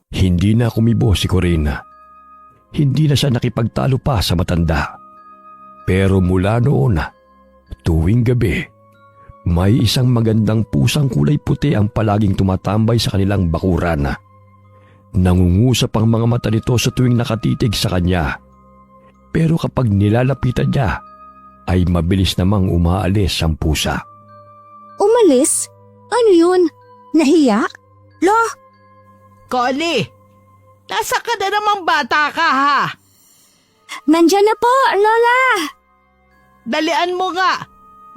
[SPEAKER 3] Hindi na kumibo si Corinne. Hindi na siya nakipagtalo pa sa matanda. Pero mula noon, tuwing gabi, may isang magandang pusang kulay puti ang palaging tumatambay sa kanilang bakuran. Nangungusap ang mga mata nito sa tuwing nakatitig sa kanya. Pero kapag nilalapitan niya, ay mabilis namang umaalis ang pusa.
[SPEAKER 1] Umalis? Ano yun? Nahiya? Lo?
[SPEAKER 2] Connie, nasa ka na namang bata ka, ha?
[SPEAKER 1] Nandyan na po, Lola!
[SPEAKER 2] Dalian mo nga.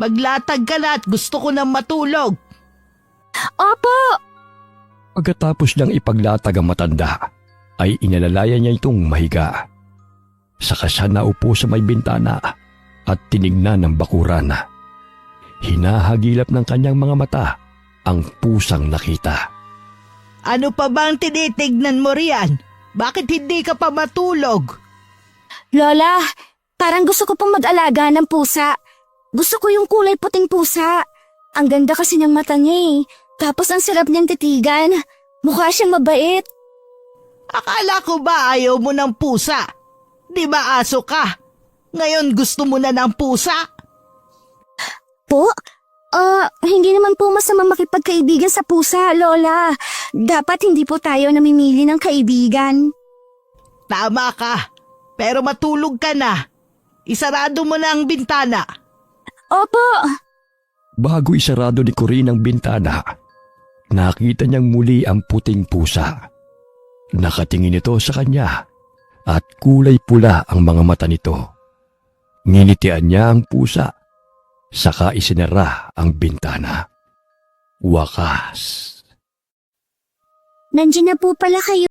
[SPEAKER 2] Maglatag ka na at gusto ko nang matulog.
[SPEAKER 1] Opo!
[SPEAKER 3] Pagkatapos niyang ipaglatag ang matanda, ay inalalayan niya itong mahiga. Saka siya naupo sa may bintana at tinignan ng bakuran. Hinahagilap ng kanyang mga mata ang pusang nakita.
[SPEAKER 2] Ano pa bang tinitignan mo riyan? Bakit hindi ka pa matulog?
[SPEAKER 1] Lola, parang gusto ko pong mag-alaga ng pusa. Gusto ko yung kulay puting pusa. Ang ganda kasi ng mata niya eh. Tapos ang sarap niyang titigan. Mukha siyang mabait.
[SPEAKER 2] Akala ko ba ayaw mo ng pusa? Di ba aso ka? Ngayon gusto mo na ng pusa?
[SPEAKER 1] Po? Hindi naman po masama makipagkaibigan sa pusa, Lola. Dapat hindi po tayo namimili ng kaibigan.
[SPEAKER 2] Tama ka. Pero matulog ka na. Isarado mo na ang bintana.
[SPEAKER 1] Opo.
[SPEAKER 3] Bago isarado ni Corinne ang bintana, nakita niyang muli ang puting pusa. Nakatingin ito sa kanya at kulay pula ang mga mata nito. Nginitian niya ang pusa, saka isinara ang bintana. Wakas.
[SPEAKER 1] Nandiyan na po pala kayo.